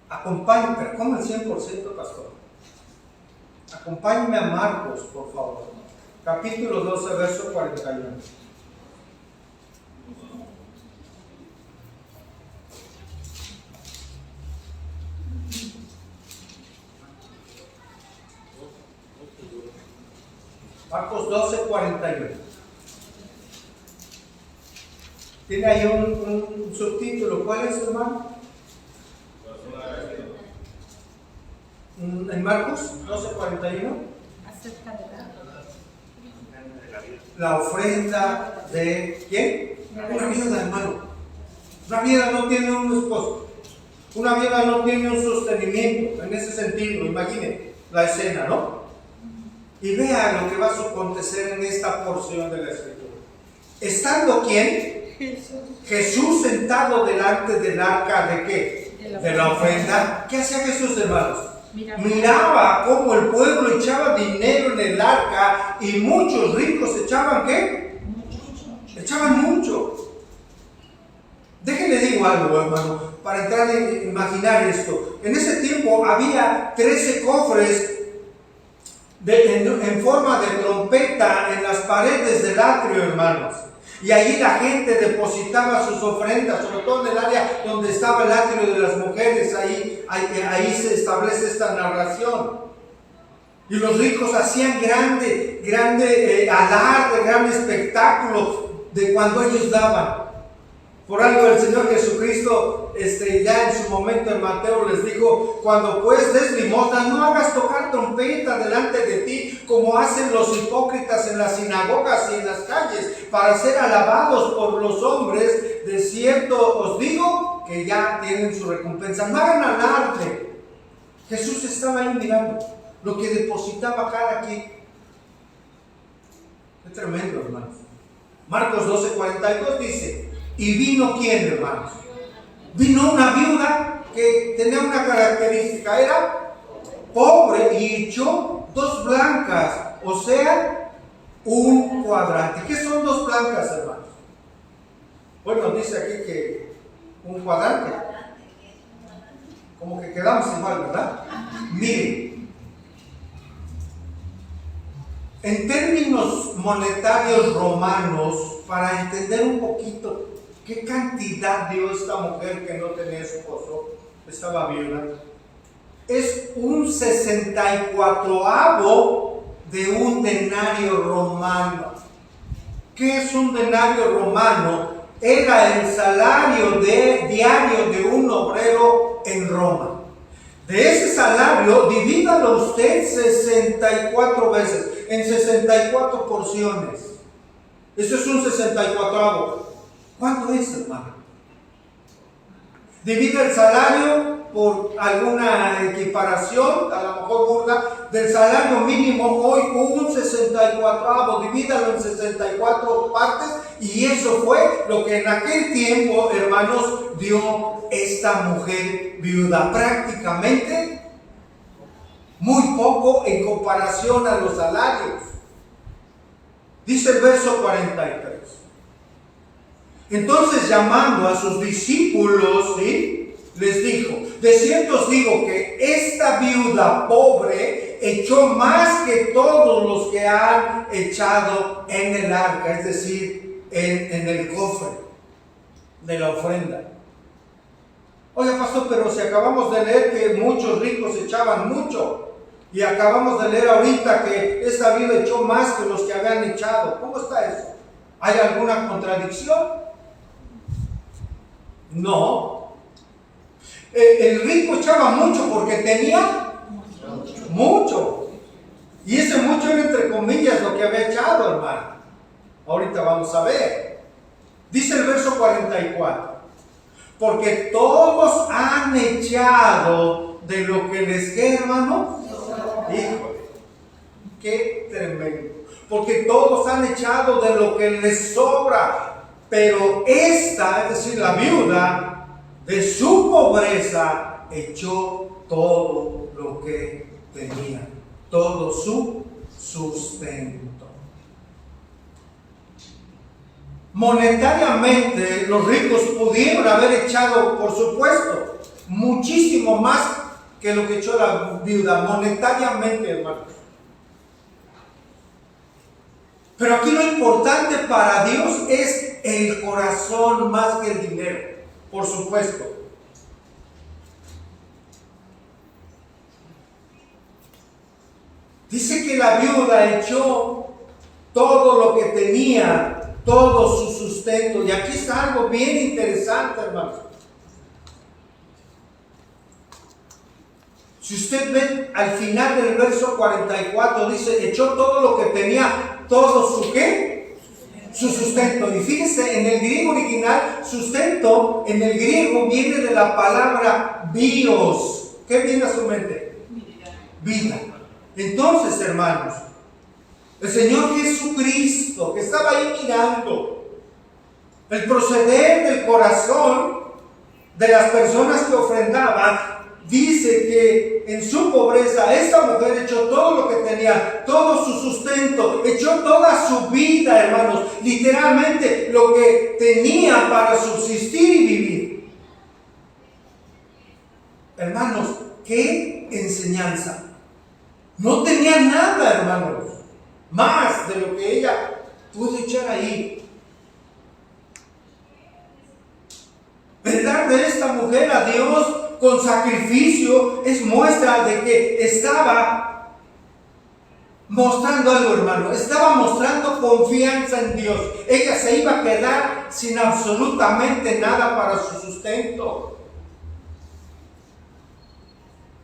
A: Acompáñenme, ¿cómo el 100%, pastor? Acompáñenme a Marcos, por favor. Capítulo 12, verso 41. Marcos 12, 41. Tiene ahí un subtítulo. ¿Cuál es, hermano? En Marcos 12, 41. La ofrenda de ¿quién? Una viuda, hermano. Una viuda no tiene un esposo. Una viuda no tiene un sostenimiento. En ese sentido, imagine la escena, ¿no? Y vea lo que va a acontecer en esta porción de la Escritura. ¿Estando quién? Jesús sentado delante del arca de ¿qué? De la ofrenda. ¿Qué hacía Jesús, hermanos? Miraba cómo el pueblo echaba dinero en el arca y muchos ricos echaban ¿qué? Echaban mucho. Déjenle digo algo, hermano, para entrar en imaginar esto. En ese tiempo había 13 cofres en forma de trompeta en las paredes del atrio, hermanos. Y allí la gente depositaba sus ofrendas, sobre todo en el área donde estaba el atrio de las mujeres. Ahí se establece esta narración. Y los ricos hacían grande alarde, gran espectáculo de cuando ellos daban. Por algo el Señor Jesucristo, ya en su momento en Mateo les dijo: cuando pues des limosna, no hagas tocar trompeta delante de ti, como hacen los hipócritas en las sinagogas y en las calles, para ser alabados por los hombres. De cierto os digo que ya tienen su recompensa. No hagan alarde. Jesús estaba ahí mirando lo que depositaba cada quien. Qué tremendo, hermanos. Marcos 12:42 dice: ¿y vino quién, hermanos? Vino una viuda que tenía una característica, era pobre, y echó 2 blancas, o sea, un cuadrante. ¿Qué son 2 blancas, hermanos? Bueno, dice aquí que un cuadrante. Como que quedamos igual, ¿verdad? Miren, en términos monetarios romanos, para entender un poquito qué cantidad dio esta mujer que no tenía esposo, estaba viuda, es un 64avo de un denario romano. ¿Qué es un denario romano? Era el salario diario de un obrero en Roma. De ese salario, divídalo usted 64 veces, en 64 porciones. Eso es un 64avo. ¿Cuánto es, hermano? Divide el salario por alguna equiparación, a lo mejor burda, del salario mínimo hoy un 64avo, divídalo en 64 partes, y eso fue lo que en aquel tiempo, hermanos, dio esta mujer viuda. Prácticamente muy poco en comparación a los salarios. Dice el verso 43. Entonces, llamando a sus discípulos, ¿sí?, les dijo: de cierto os digo que esta viuda pobre echó más que todos los que han echado en el arca, es decir, en el cofre de la ofrenda. Oiga, pastor, pero si acabamos de leer que muchos ricos echaban mucho, y acabamos de leer ahorita que esta viuda echó más que los que habían echado, ¿cómo está eso? ¿Hay alguna contradicción? No. El rico echaba mucho porque tenía mucho. Y ese mucho era entre comillas lo que había echado, hermano. Ahorita vamos a ver. Dice el verso 44. Porque todos han echado de lo que les queda, hermano. Híjole, qué tremendo. Porque todos han echado de lo que les sobra. Pero esta, es decir, la viuda, de su pobreza echó todo lo que tenía, todo su sustento. Monetariamente, los ricos pudieron haber echado, por supuesto, muchísimo más que lo que echó la viuda, monetariamente, hermanos. Pero aquí lo importante para Dios es el corazón más que el dinero, por supuesto. Dice que la viuda echó todo lo que tenía, todo su sustento. Y aquí está algo bien interesante, hermanos. Si usted ve al final del verso 44, dice: echó todo lo que tenía, todo su ¿qué? Su sustento. Y fíjese, en el griego original, sustento en el griego viene de la palabra bios. ¿Qué viene a su mente? Vida. Entonces, hermanos, el Señor Jesucristo, que estaba ahí mirando el proceder del corazón de las personas que ofrendaban, dice que en su pobreza esta mujer echó todo lo que tenía, todo su sustento, echó toda su vida, hermanos, literalmente lo que tenía para subsistir y vivir. Hermanos, qué enseñanza. No tenía nada, hermanos, más de lo que ella pudo echar ahí. El dar de esta mujer a Dios con sacrificio es muestra de que estaba mostrando algo, hermano. Estaba mostrando confianza en Dios. Ella se iba a quedar sin absolutamente nada para su sustento.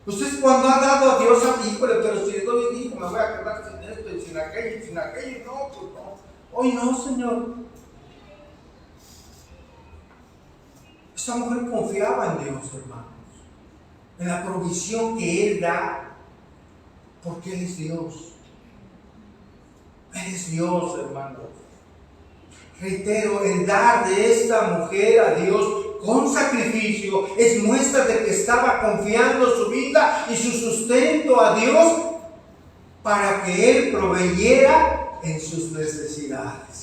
A: Usted, cuando ha dado a Dios, híjole, pero si le doy, hijo, me voy a quedar sin esto y sin aquello y sin aquello. No, pues no. Hoy no, Señor. Esta mujer confiaba en Dios, hermanos, en la provisión que Él da, porque Él es Dios. Él es Dios, hermanos. Reitero, el dar de esta mujer a Dios con sacrificio es muestra de que estaba confiando su vida y su sustento a Dios para que Él proveyera en sus necesidades.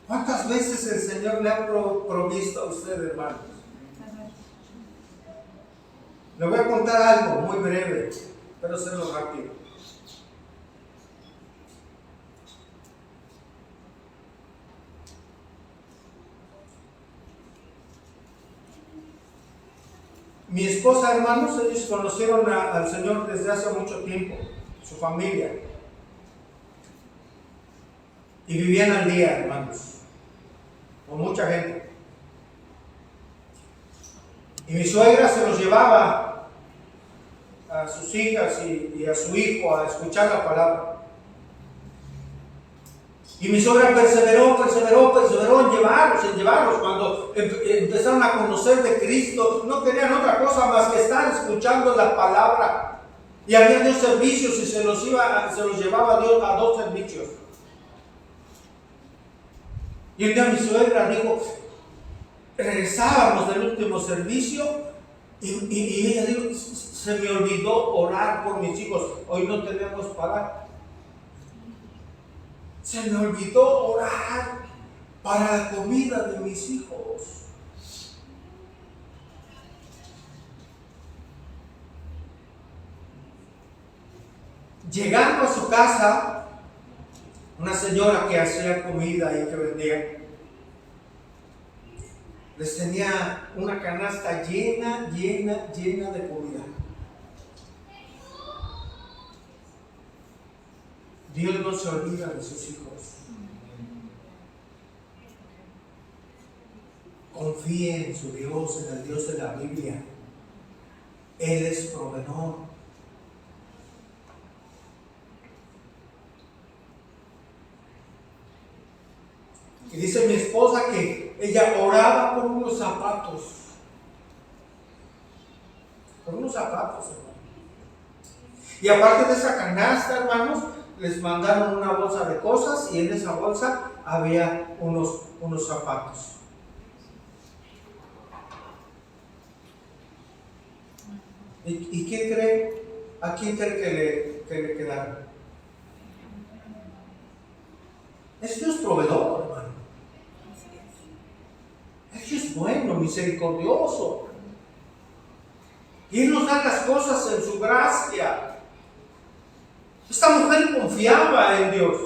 A: ¿Cuántas veces el Señor le ha provisto a usted, hermanos? Le voy a contar algo muy breve, pero hacerlo rápido. Mi esposa, hermanos, ellos conocieron al Señor desde hace mucho tiempo, su familia. Y vivían al día, hermanos, con mucha gente. Y mi suegra se los llevaba a sus hijas y a su hijo a escuchar la palabra. Y mi suegra perseveró en llevarlos. Cuando empezaron a conocer de Cristo, no tenían otra cosa más que estar escuchando la palabra. Y había 2 servicios y se los llevaba Dios a 2 servicios. Y un día mi suegra dijo, regresábamos del último servicio y ella dijo, se me olvidó orar por mis hijos, hoy no tenemos para. Se me olvidó orar para la comida de mis hijos. Llegando a su casa, una señora que hacía comida y que vendía, les tenía una canasta llena de comida. Dios no se olvida de sus hijos. Confíe en su Dios, en el Dios de la Biblia. Él es proveedor. Y dice mi esposa que ella oraba por unos zapatos. Por unos zapatos, hermano. Y aparte de esa canasta, hermanos, les mandaron una bolsa de cosas y en esa bolsa había unos zapatos. ¿Y quién cree? ¿A quién cree que le quedaron? Es Dios proveedor, hermano. Es Dios bueno, misericordioso. Y Él nos da las cosas en su gracia. Esta mujer confiaba en Dios.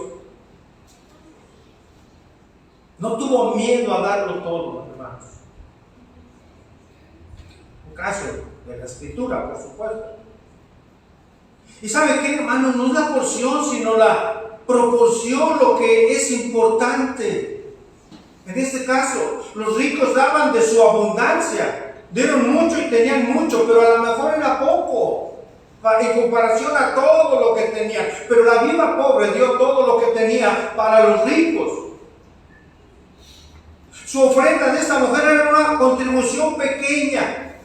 A: No tuvo miedo a darlo todo, hermanos. Un caso de la Escritura, por supuesto. ¿Y sabe qué, hermano? No es la porción, sino la proporción lo que es importante. En este caso, los ricos daban de su abundancia. Dieron mucho y tenían mucho, pero a lo mejor era poco en comparación a todo lo que tenían. Pero la viuda pobre dio todo lo que tenía para los ricos. Su ofrenda de esta mujer era una contribución pequeña.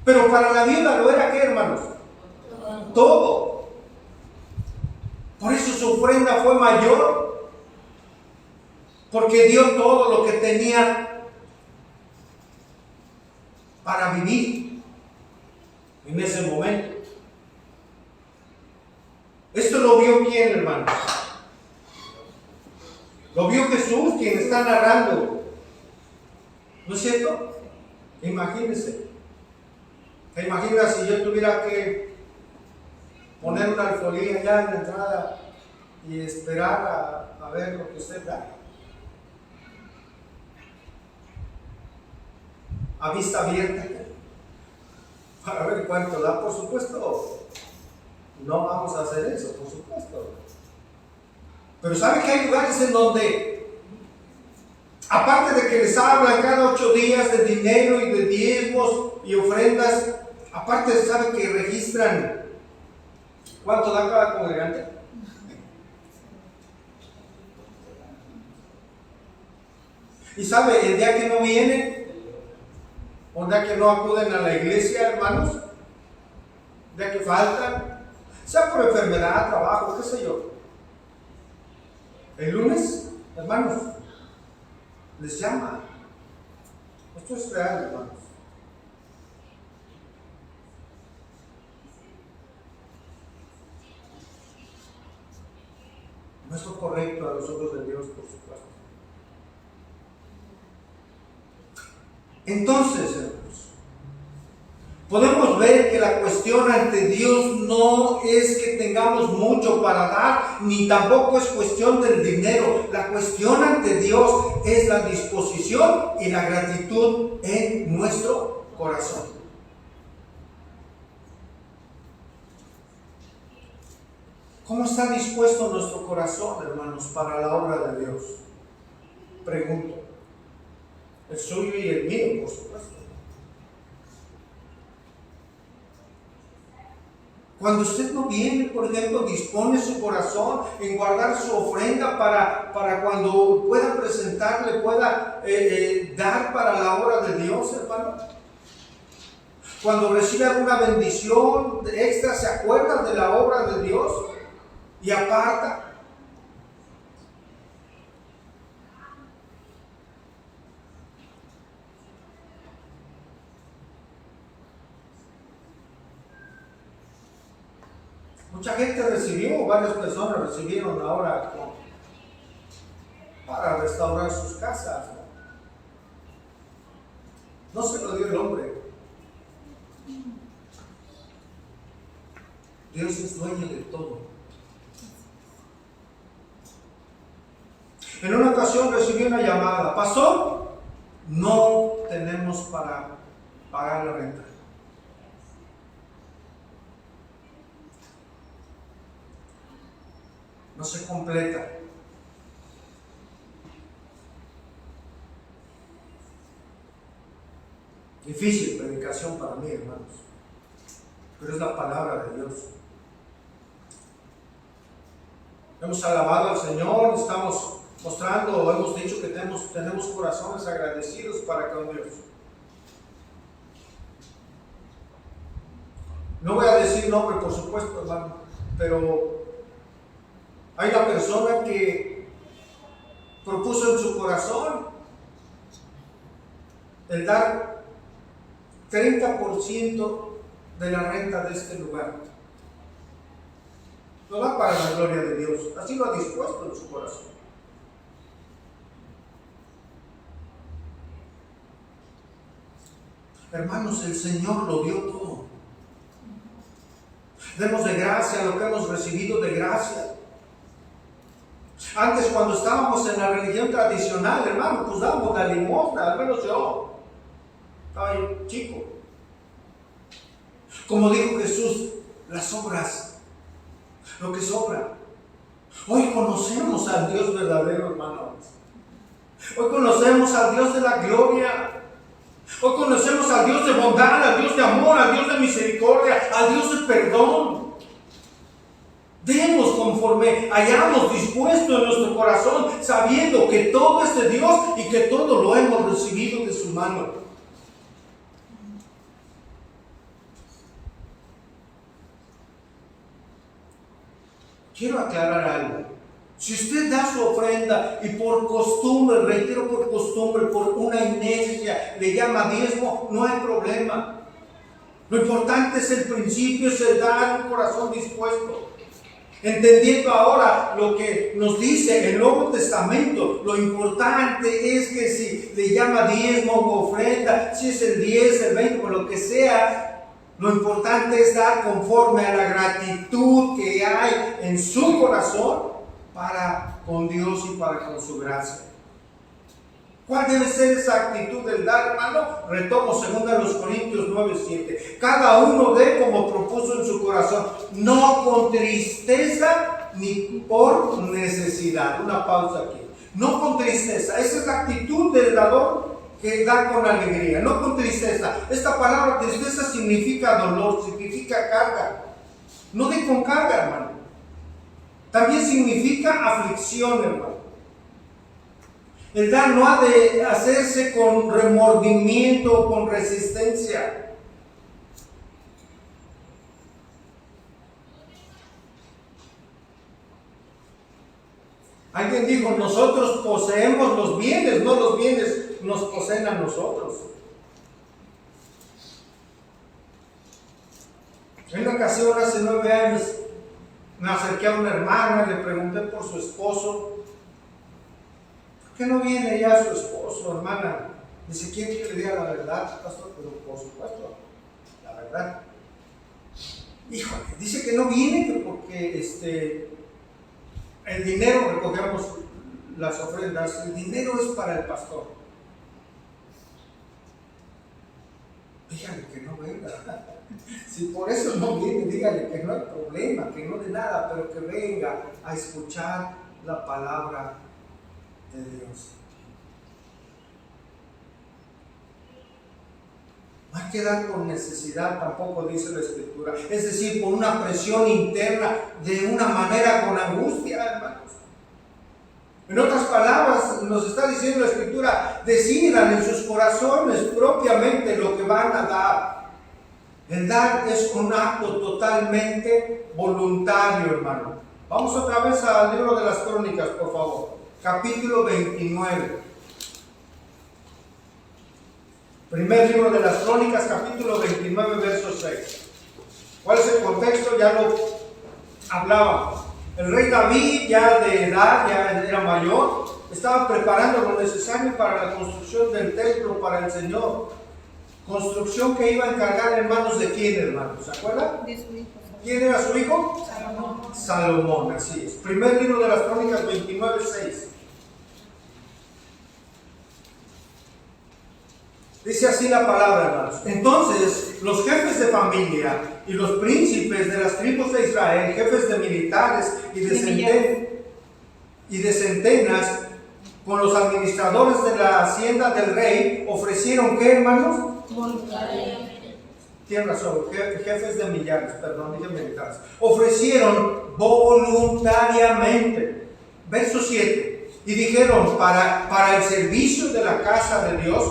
A: Pero para la viuda lo era, ¿qué, hermanos? Todo. Por eso su ofrenda fue mayor. Porque dio todo lo que tenía para vivir en ese momento. Esto lo vio quién, hermanos. Lo vio Jesús, quien está narrando. ¿No es cierto? Imagínense. ¿Te imaginas si yo tuviera que poner una alfolía allá en la entrada y esperar a ver lo que usted da? A vista abierta, para ver cuánto da, por supuesto. No vamos a hacer eso, por supuesto. Pero ¿sabe que hay lugares en donde, aparte de que les hablan cada 8 días de dinero y de diezmos y ofrendas, aparte sabe que registran cuánto da cada congregante? Y sabe, el día que no vienen, o día que no acuden a la iglesia, hermanos, día que faltan, sea por enfermedad, trabajo, qué sé yo. El lunes, hermanos, les llama. Esto es real, hermanos. No es lo correcto a los ojos de Dios, por supuesto. Entonces, hermanos, podemos ver que la cuestión ante Dios no es que tengamos mucho para dar, ni tampoco es cuestión del dinero. La cuestión ante Dios es la disposición y la gratitud en nuestro corazón. ¿Cómo está dispuesto nuestro corazón, hermanos, para la obra de Dios? Pregunto. el suyo y el mío, por supuesto. Cuando usted no viene, por ejemplo, dispone su corazón en guardar su ofrenda para cuando pueda presentarle, pueda dar para la obra de Dios, hermano. Cuando recibe alguna bendición extra, se acuerda de la obra de Dios y aparta. Mucha gente recibió, varias personas recibieron ahora para restaurar sus casas. No se lo dio el hombre. Dios es dueño de todo. En una ocasión recibí una llamada: pastor, no tenemos para pagar la renta. No se completa. Difícil predicación para mí, hermanos, pero es la palabra de Dios. Hemos alabado al Señor, estamos mostrando, hemos dicho que tenemos corazones agradecidos para con Dios. No voy a decir nombre, por supuesto, hermano, pero hay una persona que propuso en su corazón el dar 30% de la renta de este lugar. Lo da para la gloria de Dios. Así lo ha dispuesto en su corazón. Hermanos, el Señor lo dio todo. Demos de gracia lo que hemos recibido de gracia. Antes, cuando estábamos en la religión tradicional, hermano, pues dábamos la limosna, al menos yo. Estaba yo chico. Como dijo Jesús, las obras, lo que sobra. Hoy conocemos al Dios verdadero, hermanos. Hoy conocemos al Dios de la gloria. Hoy conocemos al Dios de bondad, al Dios de amor, al Dios de misericordia, al Dios de perdón. Demos conforme hayamos dispuesto en nuestro corazón, sabiendo que todo es de Dios y que todo lo hemos recibido de su mano. Quiero aclarar algo. Si usted da su ofrenda y por costumbre, reitero, por costumbre, por una inercia, le llama diezmo, no hay problema. Lo importante es el principio, es el dar un corazón dispuesto. Entendiendo ahora lo que nos dice el Nuevo Testamento, lo importante es que si le llama diezmo o ofrenda, si es el 10, el 20, o lo que sea, lo importante es dar conforme a la gratitud que hay en su corazón para con Dios y para con su gracia. ¿Cuál debe ser esa actitud del dar, hermano? Retomo 2 Corintios 9:7. Cada uno dé como propuso en su corazón, no con tristeza ni por necesidad. Una pausa aquí. No con tristeza. Esa es la actitud del dador que da con alegría, no con tristeza. Esta palabra tristeza significa dolor, significa carga. No de con carga, hermano. También significa aflicción, hermano. El dar no ha de hacerse con remordimiento o con resistencia. Alguien dijo, nosotros poseemos los bienes, no los bienes nos poseen a nosotros. En una ocasión, hace 9 años, me acerqué a una hermana y le pregunté por su esposo. ¿Por qué no viene ya su esposo, hermana? Dice, ¿quiere que le diga la verdad, pastor? Pero por supuesto, la verdad. Híjole, dice que no viene porque el dinero, recogemos las ofrendas, el dinero es para el pastor. Dígale que no venga. Si por eso no viene, dígale que no hay problema, que no de nada, pero que venga a escuchar la palabra de Dios. No hay que dar por necesidad, tampoco dice la Escritura. Es decir, por una presión interna, de una manera con angustia, hermanos. En otras palabras, nos está diciendo la Escritura, decidan en sus corazones propiamente lo que van a dar. El dar es un acto totalmente voluntario, hermano. Vamos otra vez al libro de las Crónicas, por favor. Capítulo 29. Primer libro de las Crónicas, capítulo 29, verso 6. ¿Cuál es el contexto? Ya lo hablábamos. El rey David, ya de edad, ya era mayor, estaba preparando lo necesario para la construcción del templo para el Señor. Construcción que iba a encargar en manos de quién, hermanos, ¿se acuerdan?
B: De su hijo.
A: ¿Quién era su hijo?
B: Salomón.
A: Salomón, así es. Primer libro de las Crónicas 29, 6. Dice así la palabra, hermanos. Entonces, los jefes de familia y los príncipes de las tribus de Israel, jefes de militares y de centenas, con los administradores de la hacienda del rey, ofrecieron, ¿qué, hermanos?
B: Voluntariamente.
A: Tienen razón, jefes de millares, perdón, dije militares. Ofrecieron voluntariamente. Verso 7. Y dijeron, para el servicio de la casa de Dios,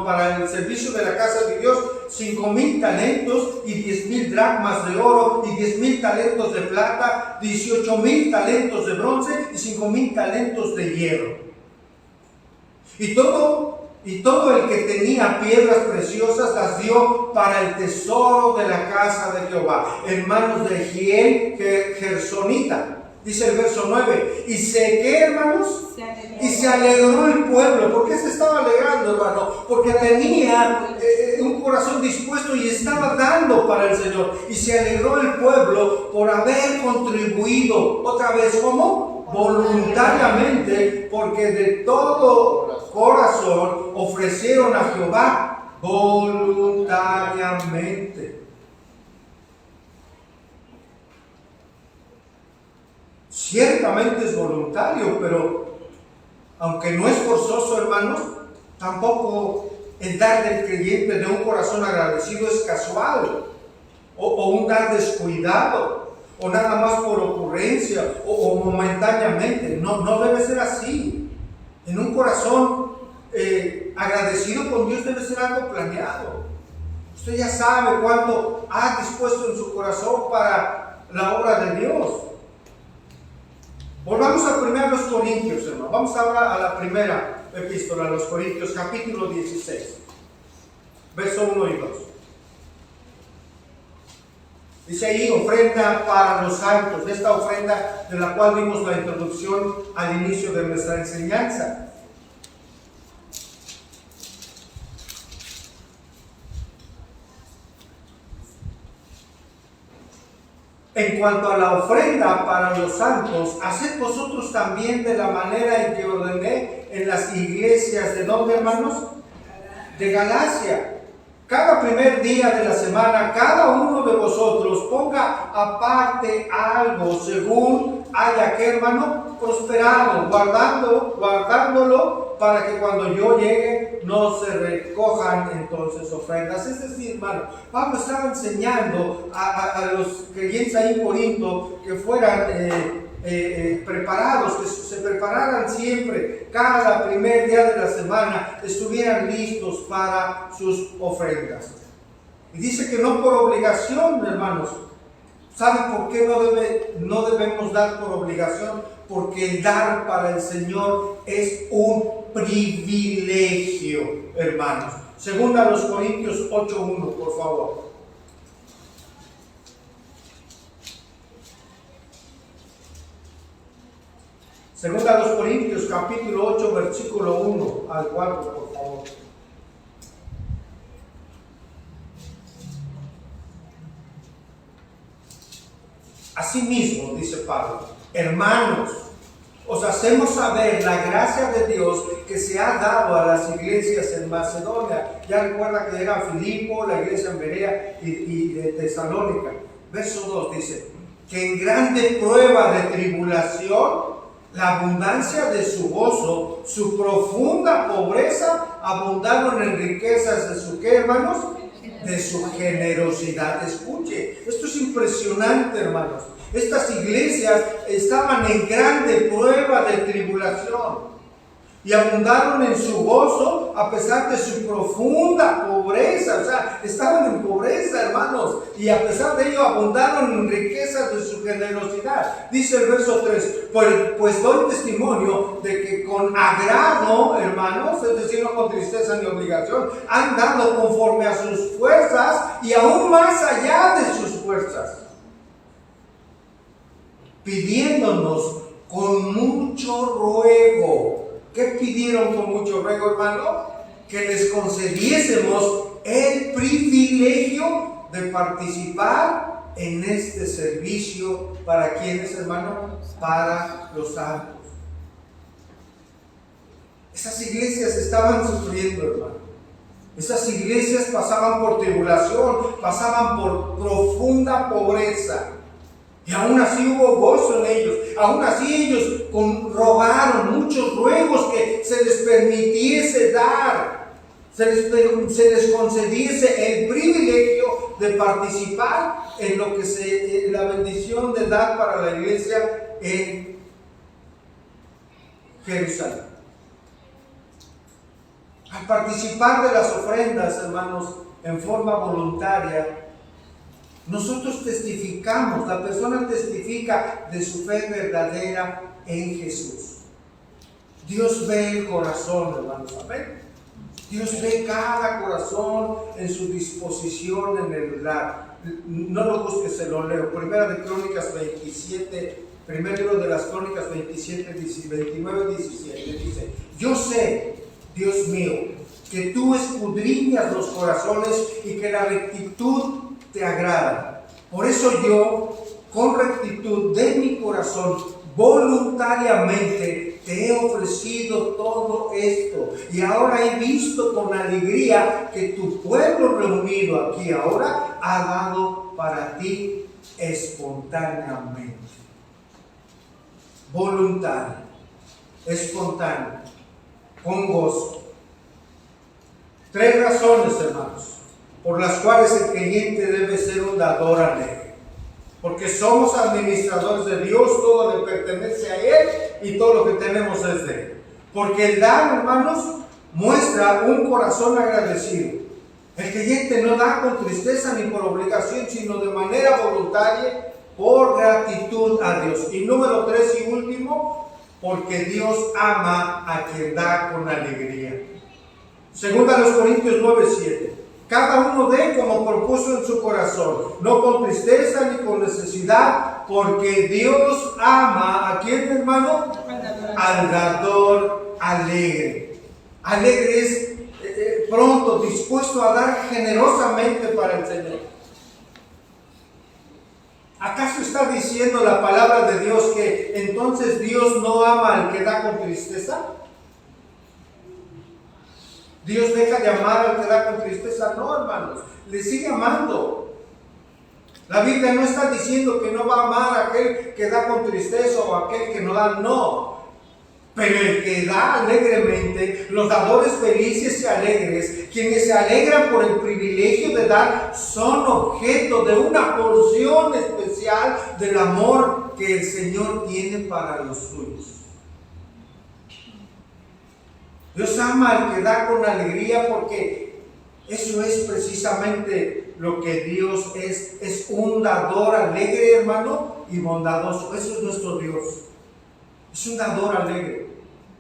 A: para el servicio de la casa de Dios, 5,000 talentos y 10,000 dracmas de oro y 10,000 talentos de plata, 18,000 talentos de bronce y 5,000 talentos de hierro. Y todo el que tenía piedras preciosas las dio para el tesoro de la casa de Jehová, en manos de Jehiel Gersonita. Dice el verso 9, y sé que, hermanos, y se alegró el pueblo. ¿Por qué se estaba alegrando, hermano? Porque tenía un corazón dispuesto y estaba dando para el Señor. Y se alegró el pueblo por haber contribuido, otra vez, ¿cómo? Voluntariamente, porque de todo corazón ofrecieron a Jehová voluntariamente. Ciertamente es voluntario, pero aunque no es forzoso, hermanos, tampoco el dar del creyente de un corazón agradecido es casual, o un dar descuidado, o nada más por ocurrencia, o momentáneamente. No debe ser así. En un corazón agradecido con Dios debe ser algo planeado. Usted ya sabe cuánto ha dispuesto en su corazón para la obra de Dios. Volvamos a 1 Corintios, hermano. Vamos ahora a la primera epístola a los Corintios, capítulo 16, verso 1 y 2. Dice ahí, ofrenda para los santos, de esta ofrenda de la cual vimos la introducción al inicio de nuestra enseñanza. En cuanto a la ofrenda para los santos, haced vosotros también de la manera en que ordené en las iglesias, ¿de dónde, hermanos? De Galacia. Cada primer día de la semana, cada uno de vosotros ponga aparte algo según haya, ¿qué, hermano? Prosperado, guardándolo para que cuando yo llegue no se recojan entonces ofrendas. Es decir, hermano, Pablo estaba enseñando a los creyentes ahí en Corinto que fueran preparados, que se prepararan siempre, cada primer día de la semana estuvieran listos para sus ofrendas. Y dice que no por obligación, hermanos. ¿Saben por qué no debemos dar por obligación? Porque el dar para el Señor es un privilegio, hermanos. Segunda a los Corintios 8:1, por favor. Segunda a los Corintios, capítulo 8, versículo 1 al 4, por favor. Asimismo, dice Pablo, hermanos, os hacemos saber la gracia de Dios que se ha dado a las iglesias en Macedonia. Ya recuerda que era Filipo, la iglesia en Berea y de Tesalónica. Verso 2 dice, que en grande prueba de tribulación, la abundancia de su gozo, su profunda pobreza, abundaron en riquezas de su, ¿qué, hermanos? De su generosidad. Escuche, esto es impresionante, hermanos. Estas iglesias estaban en grande prueba de tribulación y abundaron en su gozo a pesar de su profunda pobreza. O sea, estaban en pobreza, hermanos, y a pesar de ello abundaron en riquezas de su generosidad. Dice el verso 3, pues doy testimonio de que con agrado, hermanos, es decir, no con tristeza ni obligación, han dado conforme a sus fuerzas y aún más allá de sus fuerzas, pidiéndonos con mucho ruego. ¿Qué pidieron con mucho ruego, hermano? Que les concediésemos el privilegio de participar en este servicio. ¿Para quiénes, hermano? Para los santos. Esas iglesias estaban sufriendo, hermano. Esas iglesias pasaban por tribulación, pasaban por profunda pobreza. Y aún así hubo gozo en ellos. Aún así ellos rogaron muchos ruegos que se les permitiese dar, se les concediese el privilegio de participar en lo que la bendición de dar para la iglesia en Jerusalén. Al participar de las ofrendas, hermanos, en forma voluntaria, nosotros testificamos, la persona testifica de su fe verdadera en Jesús. Dios ve el corazón, hermanos, amén. Dios ve cada corazón en su disposición en el dar. No lo busques, se lo leo. Primera de Crónicas 27, primer libro de las Crónicas 27, 29, 17. Dice: yo sé, Dios mío, que tú escudriñas los corazones y que la rectitud te agrada. Por eso yo, con rectitud de mi corazón, voluntariamente te he ofrecido todo esto. Y ahora he visto con alegría que tu pueblo reunido aquí ahora ha dado para ti espontáneamente. Voluntario, espontáneo, con gozo. 3 razones, hermanos, por las cuales el creyente debe ser un dador alegre. Porque somos administradores de Dios, todo le pertenece a Él y todo lo que tenemos es de Él. Porque el dar, hermanos, muestra un corazón agradecido. El creyente no da con tristeza ni por obligación, sino de manera voluntaria, por gratitud a Dios. Y número 3 y último, porque Dios ama a quien da con alegría. Segunda los Corintios 9:7. Cada uno dé como propuso en su corazón, no con tristeza ni con necesidad, porque Dios ama ¿a quién, hermano? Al dador alegre. Alegre es pronto, dispuesto a dar generosamente para el Señor. ¿Acaso está diciendo la palabra de Dios que entonces Dios no ama al que da con tristeza? ¿Dios deja de amar al que da con tristeza? No, hermanos, le sigue amando. La Biblia no está diciendo que no va a amar a aquel que da con tristeza o a aquel que no da, no. Pero el que da alegremente, los dadores felices y alegres, quienes se alegran por el privilegio de dar, son objeto de una porción especial del amor que el Señor tiene para los suyos. Dios ama al que da con alegría, porque eso es precisamente lo que Dios es un dador alegre, hermano, y bondadoso. Eso es nuestro Dios. Es un dador alegre,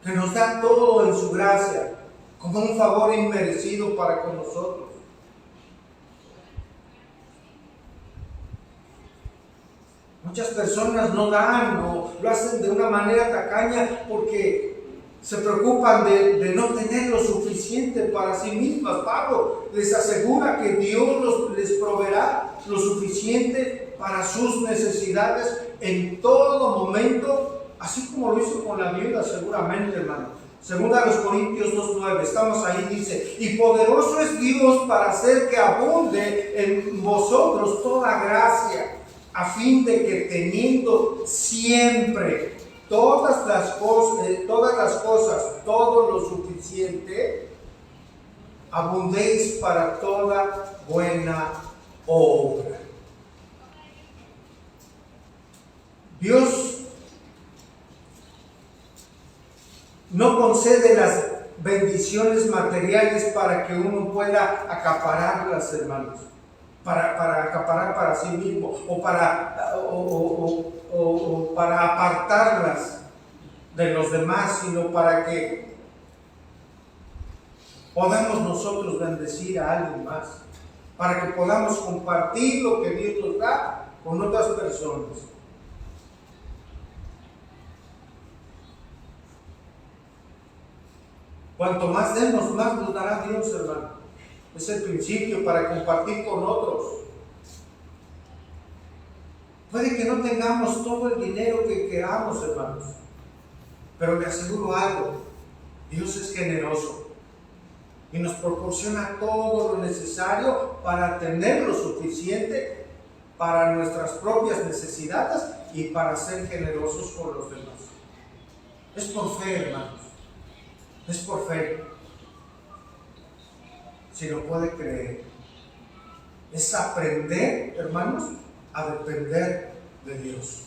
A: que nos da todo en su gracia, como un favor inmerecido para con nosotros. Muchas personas no dan o lo hacen de una manera tacaña porque se preocupan de no tener lo suficiente para sí mismas. Pablo les asegura que Dios les proveerá lo suficiente para sus necesidades en todo momento, así como lo hizo con la viuda seguramente, hermano. Segunda a los Corintios 2:9, estamos ahí, dice: y poderoso es Dios para hacer que abunde en vosotros toda gracia, a fin de que teniendo siempre todas las cosas, todo lo suficiente, abundéis para toda buena obra. Dios no concede las bendiciones materiales para que uno pueda acapararlas, hermanos, para acaparar para sí mismo o para apartarlas de los demás, sino para que podamos nosotros bendecir a alguien más, para que podamos compartir lo que Dios nos da con otras personas. Cuanto más demos, más nos dará Dios, hermano. Es el principio para compartir con otros. Puede que no tengamos todo el dinero que queramos, hermanos, pero le aseguro algo: Dios es generoso y nos proporciona todo lo necesario para tener lo suficiente para nuestras propias necesidades y para ser generosos con los demás. Es por fe, hermanos. Es por fe. Si lo puede creer, es aprender, hermanos, a depender de Dios.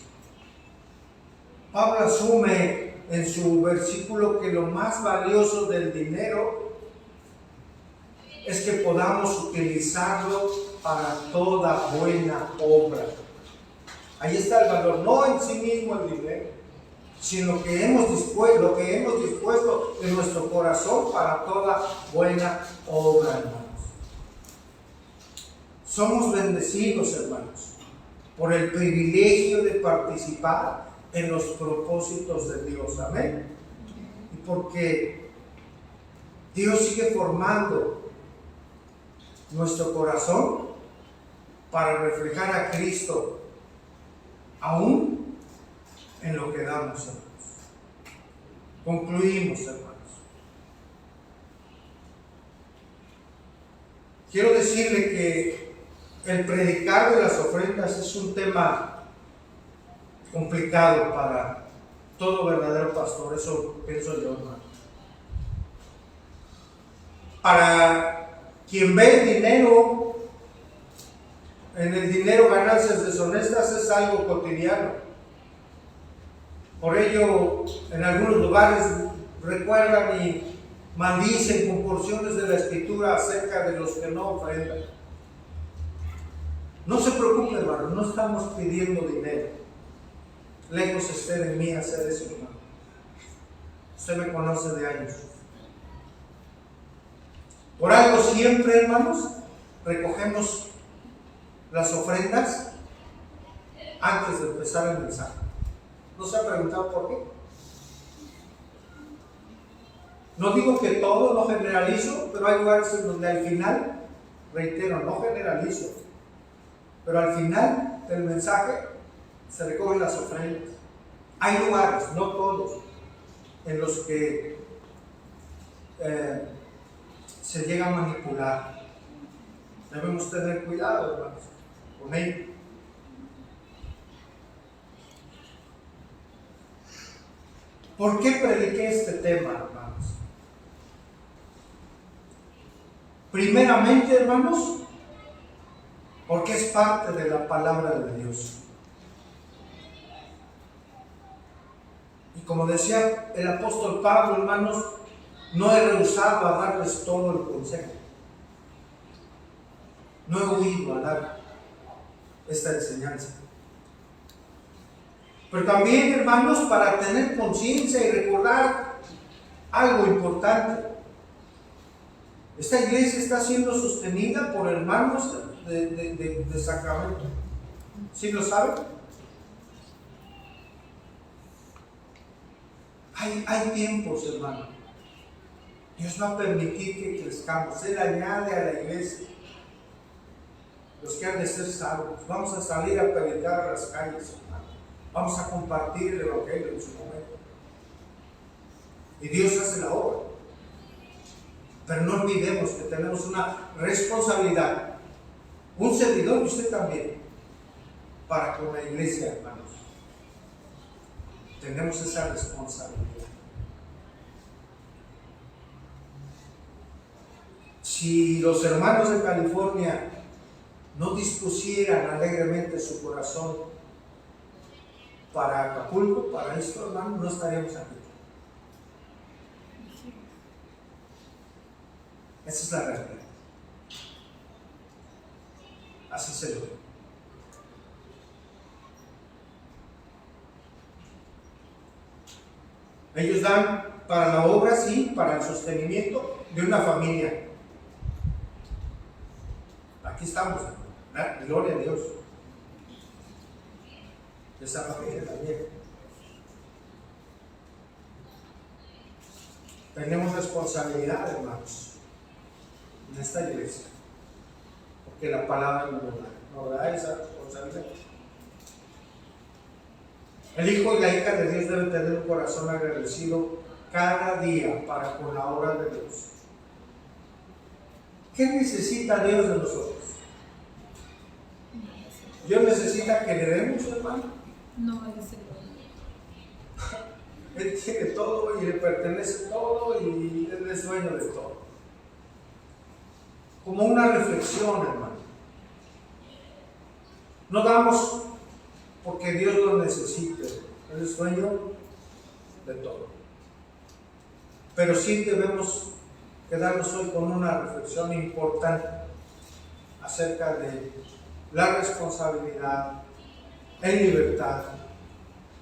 A: Pablo asume en su versículo que lo más valioso del dinero es que podamos utilizarlo para toda buena obra. Ahí está el valor, no en sí mismo el dinero, sino lo que hemos dispuesto en nuestro corazón para toda buena obra, hermanos. Somos bendecidos, hermanos, por el privilegio de participar en los propósitos de Dios. Amén. Y porque Dios sigue formando nuestro corazón para reflejar a Cristo aún en lo que damos, hermanos. Concluimos, hermanos. Quiero decirle que el predicar de las ofrendas es un tema complicado para todo verdadero pastor, eso pienso yo, hermano. Para quien ve el dinero, en el dinero ganancias deshonestas, es algo cotidiano. Por ello, en algunos lugares recuerdan y maldicen con porciones de la Escritura acerca de los que no ofrendan. No se preocupe, hermano, no estamos pidiendo dinero. Lejos esté de mí hacer eso, hermano. Usted me conoce de años. Por algo siempre, hermanos, recogemos las ofrendas antes de empezar el mensaje. ¿No se ha preguntado por qué? No digo que todo, no generalizo, pero hay lugares en donde al final, reitero, no generalizo, pero al final del mensaje se recogen las ofrendas. Hay lugares, no todos, en los que se llega a manipular. Debemos tener cuidado, hermanos, con ello. ¿Por qué prediqué este tema, hermanos? Primeramente, hermanos, porque es parte de la palabra de Dios. Y como decía el apóstol Pablo, hermanos, no he rehusado a darles todo el consejo. No he huido a dar esta enseñanza. Pero también, hermanos, para tener conciencia y recordar algo importante. Esta iglesia está siendo sostenida por hermanos de Sacramento. ¿Sí lo saben? Hay tiempos, hermano. Dios va a permitir que crezcamos. Él añade a la iglesia los que han de ser salvos. Vamos a salir a predicar a las calles, hermano. Vamos a compartir el evangelio en su momento. Y Dios hace la obra. Pero no olvidemos que tenemos una responsabilidad, un servidor y usted también, para con la iglesia, hermanos. Tenemos esa responsabilidad. Si los hermanos de California no dispusieran alegremente su corazón para Acapulco, para esto, hermano, no estaríamos aquí. Esa es la realidad. Así se lo ve. Ellos dan para la obra, sí, para el sostenimiento de una familia. Aquí estamos, ¿verdad? Gloria a Dios. Esa familia también. Tenemos responsabilidad, hermanos, en esta iglesia, porque la palabra nos da esa responsabilidad. El hijo y la hija de Dios deben tener un corazón agradecido cada día para con la obra de Dios. ¿Qué necesita Dios de nosotros? ¿Dios necesita que le demos, hermano?
B: No, es
A: Él tiene todo y le pertenece todo y Él es dueño de todo. Como una reflexión, hermano. No damos porque Dios lo necesite. Él es dueño de todo. Pero sí debemos quedarnos hoy con una reflexión importante acerca de la responsabilidad en libertad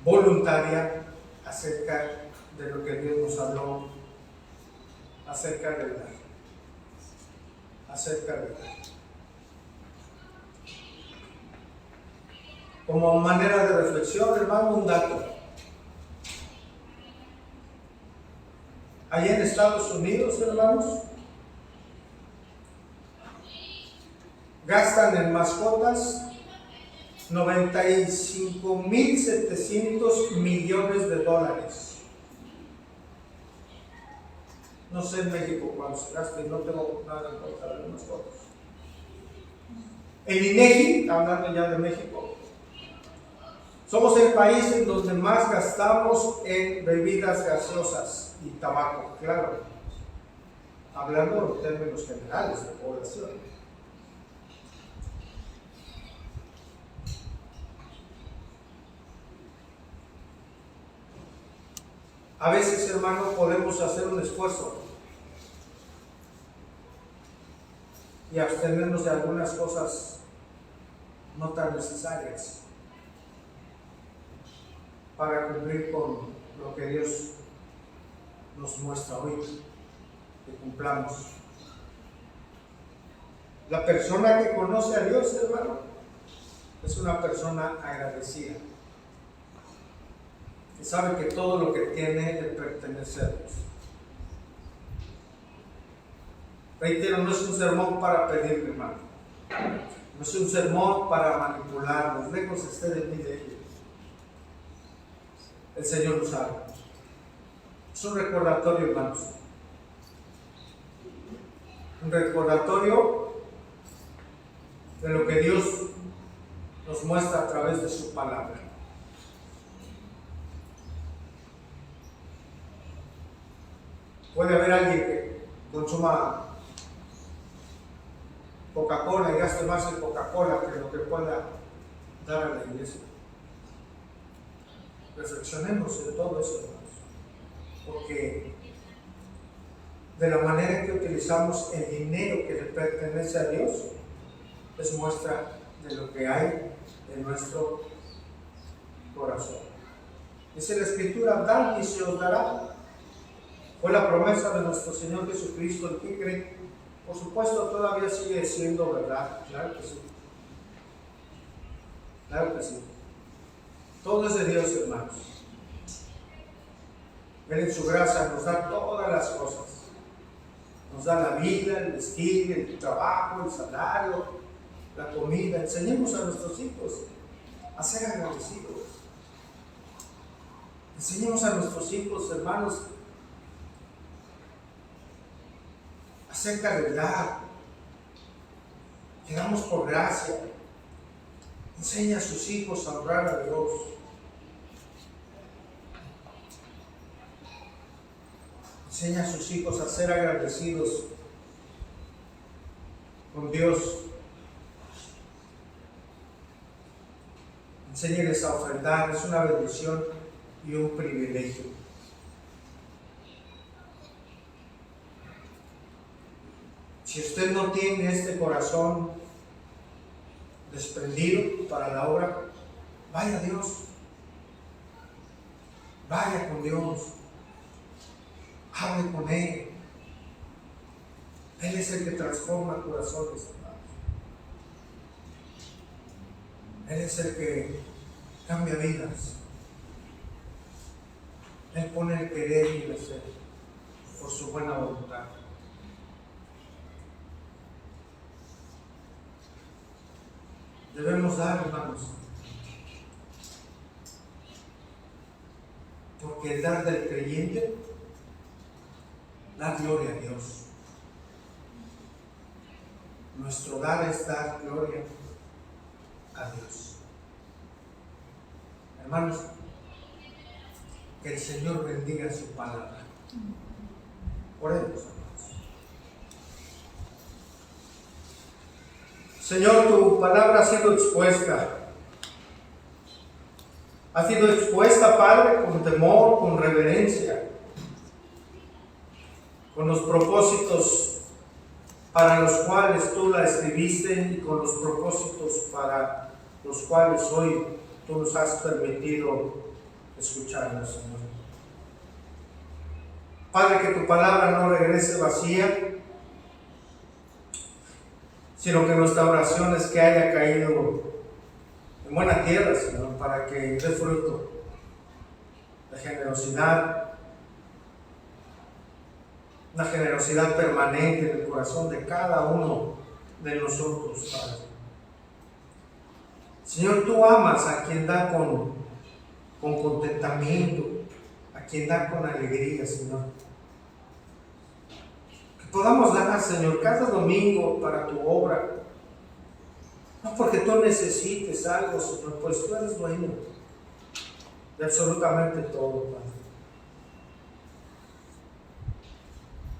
A: voluntaria acerca de lo que Dios nos habló acerca de dar. Acerca de dar. Como manera de reflexión, hermano, un dato. Allá en Estados Unidos, hermanos, gastan en mascotas 95.700 millones de dólares. No sé en México cuánto se gasta y no tengo nada en contra de las mascotas. El INEGI, hablando ya de México, somos el país en donde más gastamos en bebidas gaseosas y tabaco, claro, hablando en términos generales de población. A veces, hermano, podemos hacer un esfuerzo y abstenernos de algunas cosas no tan necesarias para cumplir con lo que Dios nos muestra hoy, que cumplamos. La persona que conoce a Dios, hermano, es una persona agradecida, que sabe que todo lo que tiene le pertenece a Dios. Reitero, no es un sermón para pedirle, hermano. No es un sermón para manipularnos. Lejos esté de mí de ellos. El Señor lo sabe. Es un recordatorio, hermanos. Un recordatorio de lo que Dios nos muestra a través de su palabra. Puede haber alguien que consuma Coca-Cola y gaste más en Coca-Cola que lo que pueda dar a la iglesia. Reflexionemos en todo eso, hermanos, porque de la manera en que utilizamos el dinero que le pertenece a Dios es muestra de lo que hay en nuestro corazón. Dice la Escritura: dad y se os dará. Fue la promesa de nuestro Señor Jesucristo. ¿El que cree? Por supuesto, todavía sigue siendo verdad. Claro que sí. Claro que sí. Todo es de Dios, hermanos. Él en su gracia nos da todas las cosas. Nos da la vida, el vestir, el trabajo, el salario, la comida. Enseñemos a nuestros hijos a ser agradecidos. Enseñemos a nuestros hijos, hermanos, acerca de dar. Que damos por gracia. Enseña a sus hijos a honrar a Dios. Enseña a sus hijos a ser agradecidos con Dios. Enséñeles a ofrendar, es una bendición y un privilegio. Si usted no tiene este corazón desprendido para la obra, vaya a Dios. Vaya con Dios. Hable con Él. Él es el que transforma corazones, hermanos. Él es el que cambia vidas. Él pone el querer y el hacer por su buena voluntad. Debemos dar, hermanos, porque el dar del creyente da gloria a Dios. Nuestro dar es dar gloria a Dios. Hermanos, que el Señor bendiga su palabra. Oremos, hermanos. Señor, tu palabra ha sido expuesta. Ha sido expuesta, Padre, con temor, con reverencia, con los propósitos para los cuales tú la escribiste y con los propósitos para los cuales hoy tú nos has permitido escucharla, Señor. Padre, que tu palabra no regrese vacía, sino que nuestra oración es que haya caído en buena tierra, Señor, para que dé fruto de generosidad, una generosidad permanente en el corazón de cada uno de nosotros, Padre. Señor, tú amas a quien da con contentamiento, a quien da con alegría, Señor. Que podamos dar, Señor, cada domingo para tu obra. No porque tú necesites algo, Señor, pues tú eres dueño de absolutamente todo, Padre.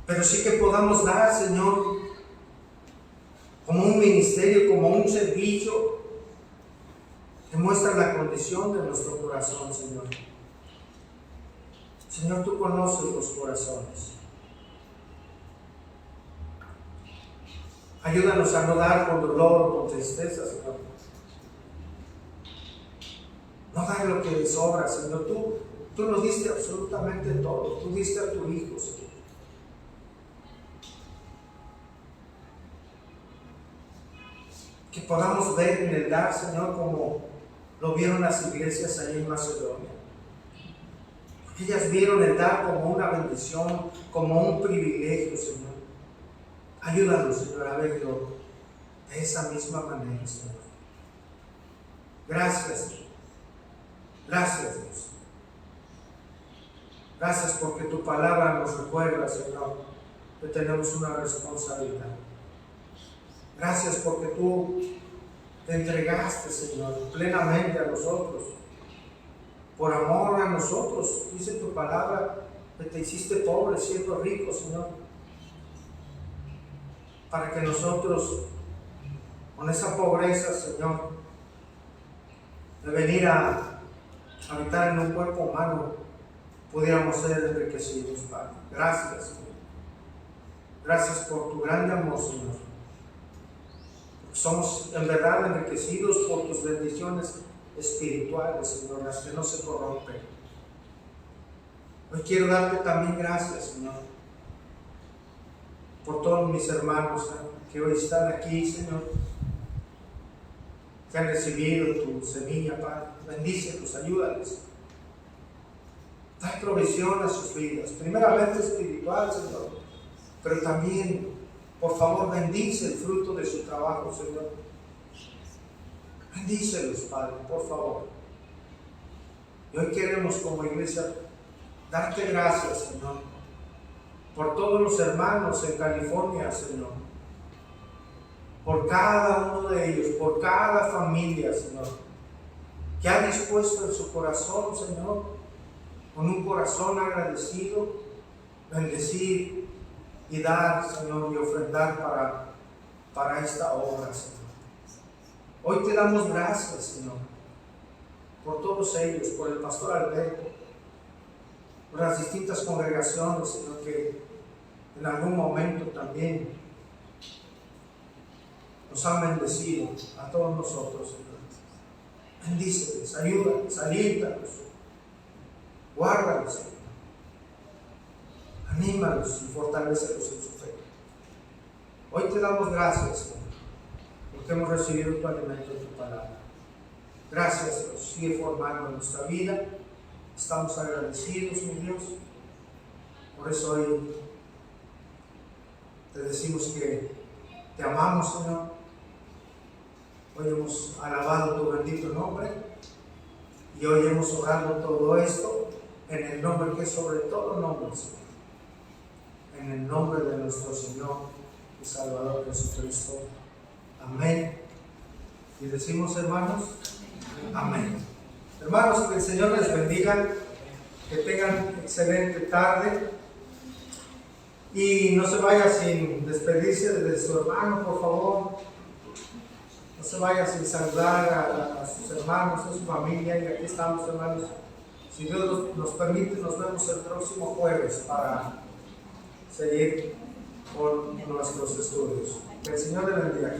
A: Pero sí que podamos dar, Señor, como un ministerio, como un servicio que muestra la condición de nuestro corazón, Señor. Señor, tú conoces los corazones. Ayúdanos a no dar con dolor, con tristeza, Señor. No dar lo que les sobra, Señor. Tú nos diste absolutamente todo. Tú diste a tu Hijo, Señor. Que podamos ver en el dar, Señor, como lo vieron las iglesias allí en Macedonia. Porque ellas vieron el dar como una bendición, como un privilegio, Señor. Ayúdanos, Señor, a verlo de esa misma manera, Señor. Gracias, Señor. Gracias, Dios. Gracias porque tu palabra nos recuerda, Señor, que tenemos una responsabilidad. Gracias porque tú te entregaste, Señor, plenamente a nosotros. Por amor a nosotros, dice tu palabra, que te hiciste pobre siendo rico, Señor. Para que nosotros, con esa pobreza, Señor, de venir a habitar en un cuerpo humano, pudiéramos ser enriquecidos, Padre. Gracias, Señor. Gracias por tu grande amor, Señor. Somos en verdad enriquecidos por tus bendiciones espirituales, Señor, las que no se corrompen. Hoy quiero darte también gracias, Señor, por todos mis hermanos que hoy están aquí, Señor, que han recibido tu semilla, Padre. Bendícelos, ayúdales. Da provisión a sus vidas, primeramente espiritual, Señor, pero también, por favor, bendice el fruto de su trabajo, Señor. Bendícelos, Padre, por favor. Y hoy queremos como iglesia darte gracias, Señor, por todos los hermanos en California, Señor. Por cada uno de ellos, por cada familia, Señor, que ha dispuesto en su corazón, Señor, con un corazón agradecido, bendecir y dar, Señor, y ofrendar para esta obra, Señor. Hoy te damos gracias, Señor, por todos ellos, por el pastor Alberto, por las distintas congregaciones, Señor, que en algún momento también nos han bendecido a todos nosotros, Señor. Bendíceles, ayúdales, aliéntalos, guárdalos, Señor. Anímalos y fortalécelos en su fe. Hoy te damos gracias, Señor, porque hemos recibido tu alimento de tu palabra. Gracias, Dios. Sigue formando nuestra vida. Estamos agradecidos, mi Dios. Por eso hoy te decimos que te amamos, Señor. Hoy hemos alabado tu bendito nombre y hoy hemos orado todo esto en el nombre que es sobre todo nombre, Señor. En el nombre de nuestro Señor y Salvador Jesucristo. Amén. Y decimos, hermanos, amén. Hermanos, que el Señor les bendiga, que tengan excelente tarde y no se vaya sin despedirse de su hermano, por favor. No se vaya sin saludar a sus hermanos, a su familia. Y aquí estamos, hermanos. Si Dios nos permite, nos vemos el próximo jueves para seguir con nuestros estudios. Que el Señor le bendiga.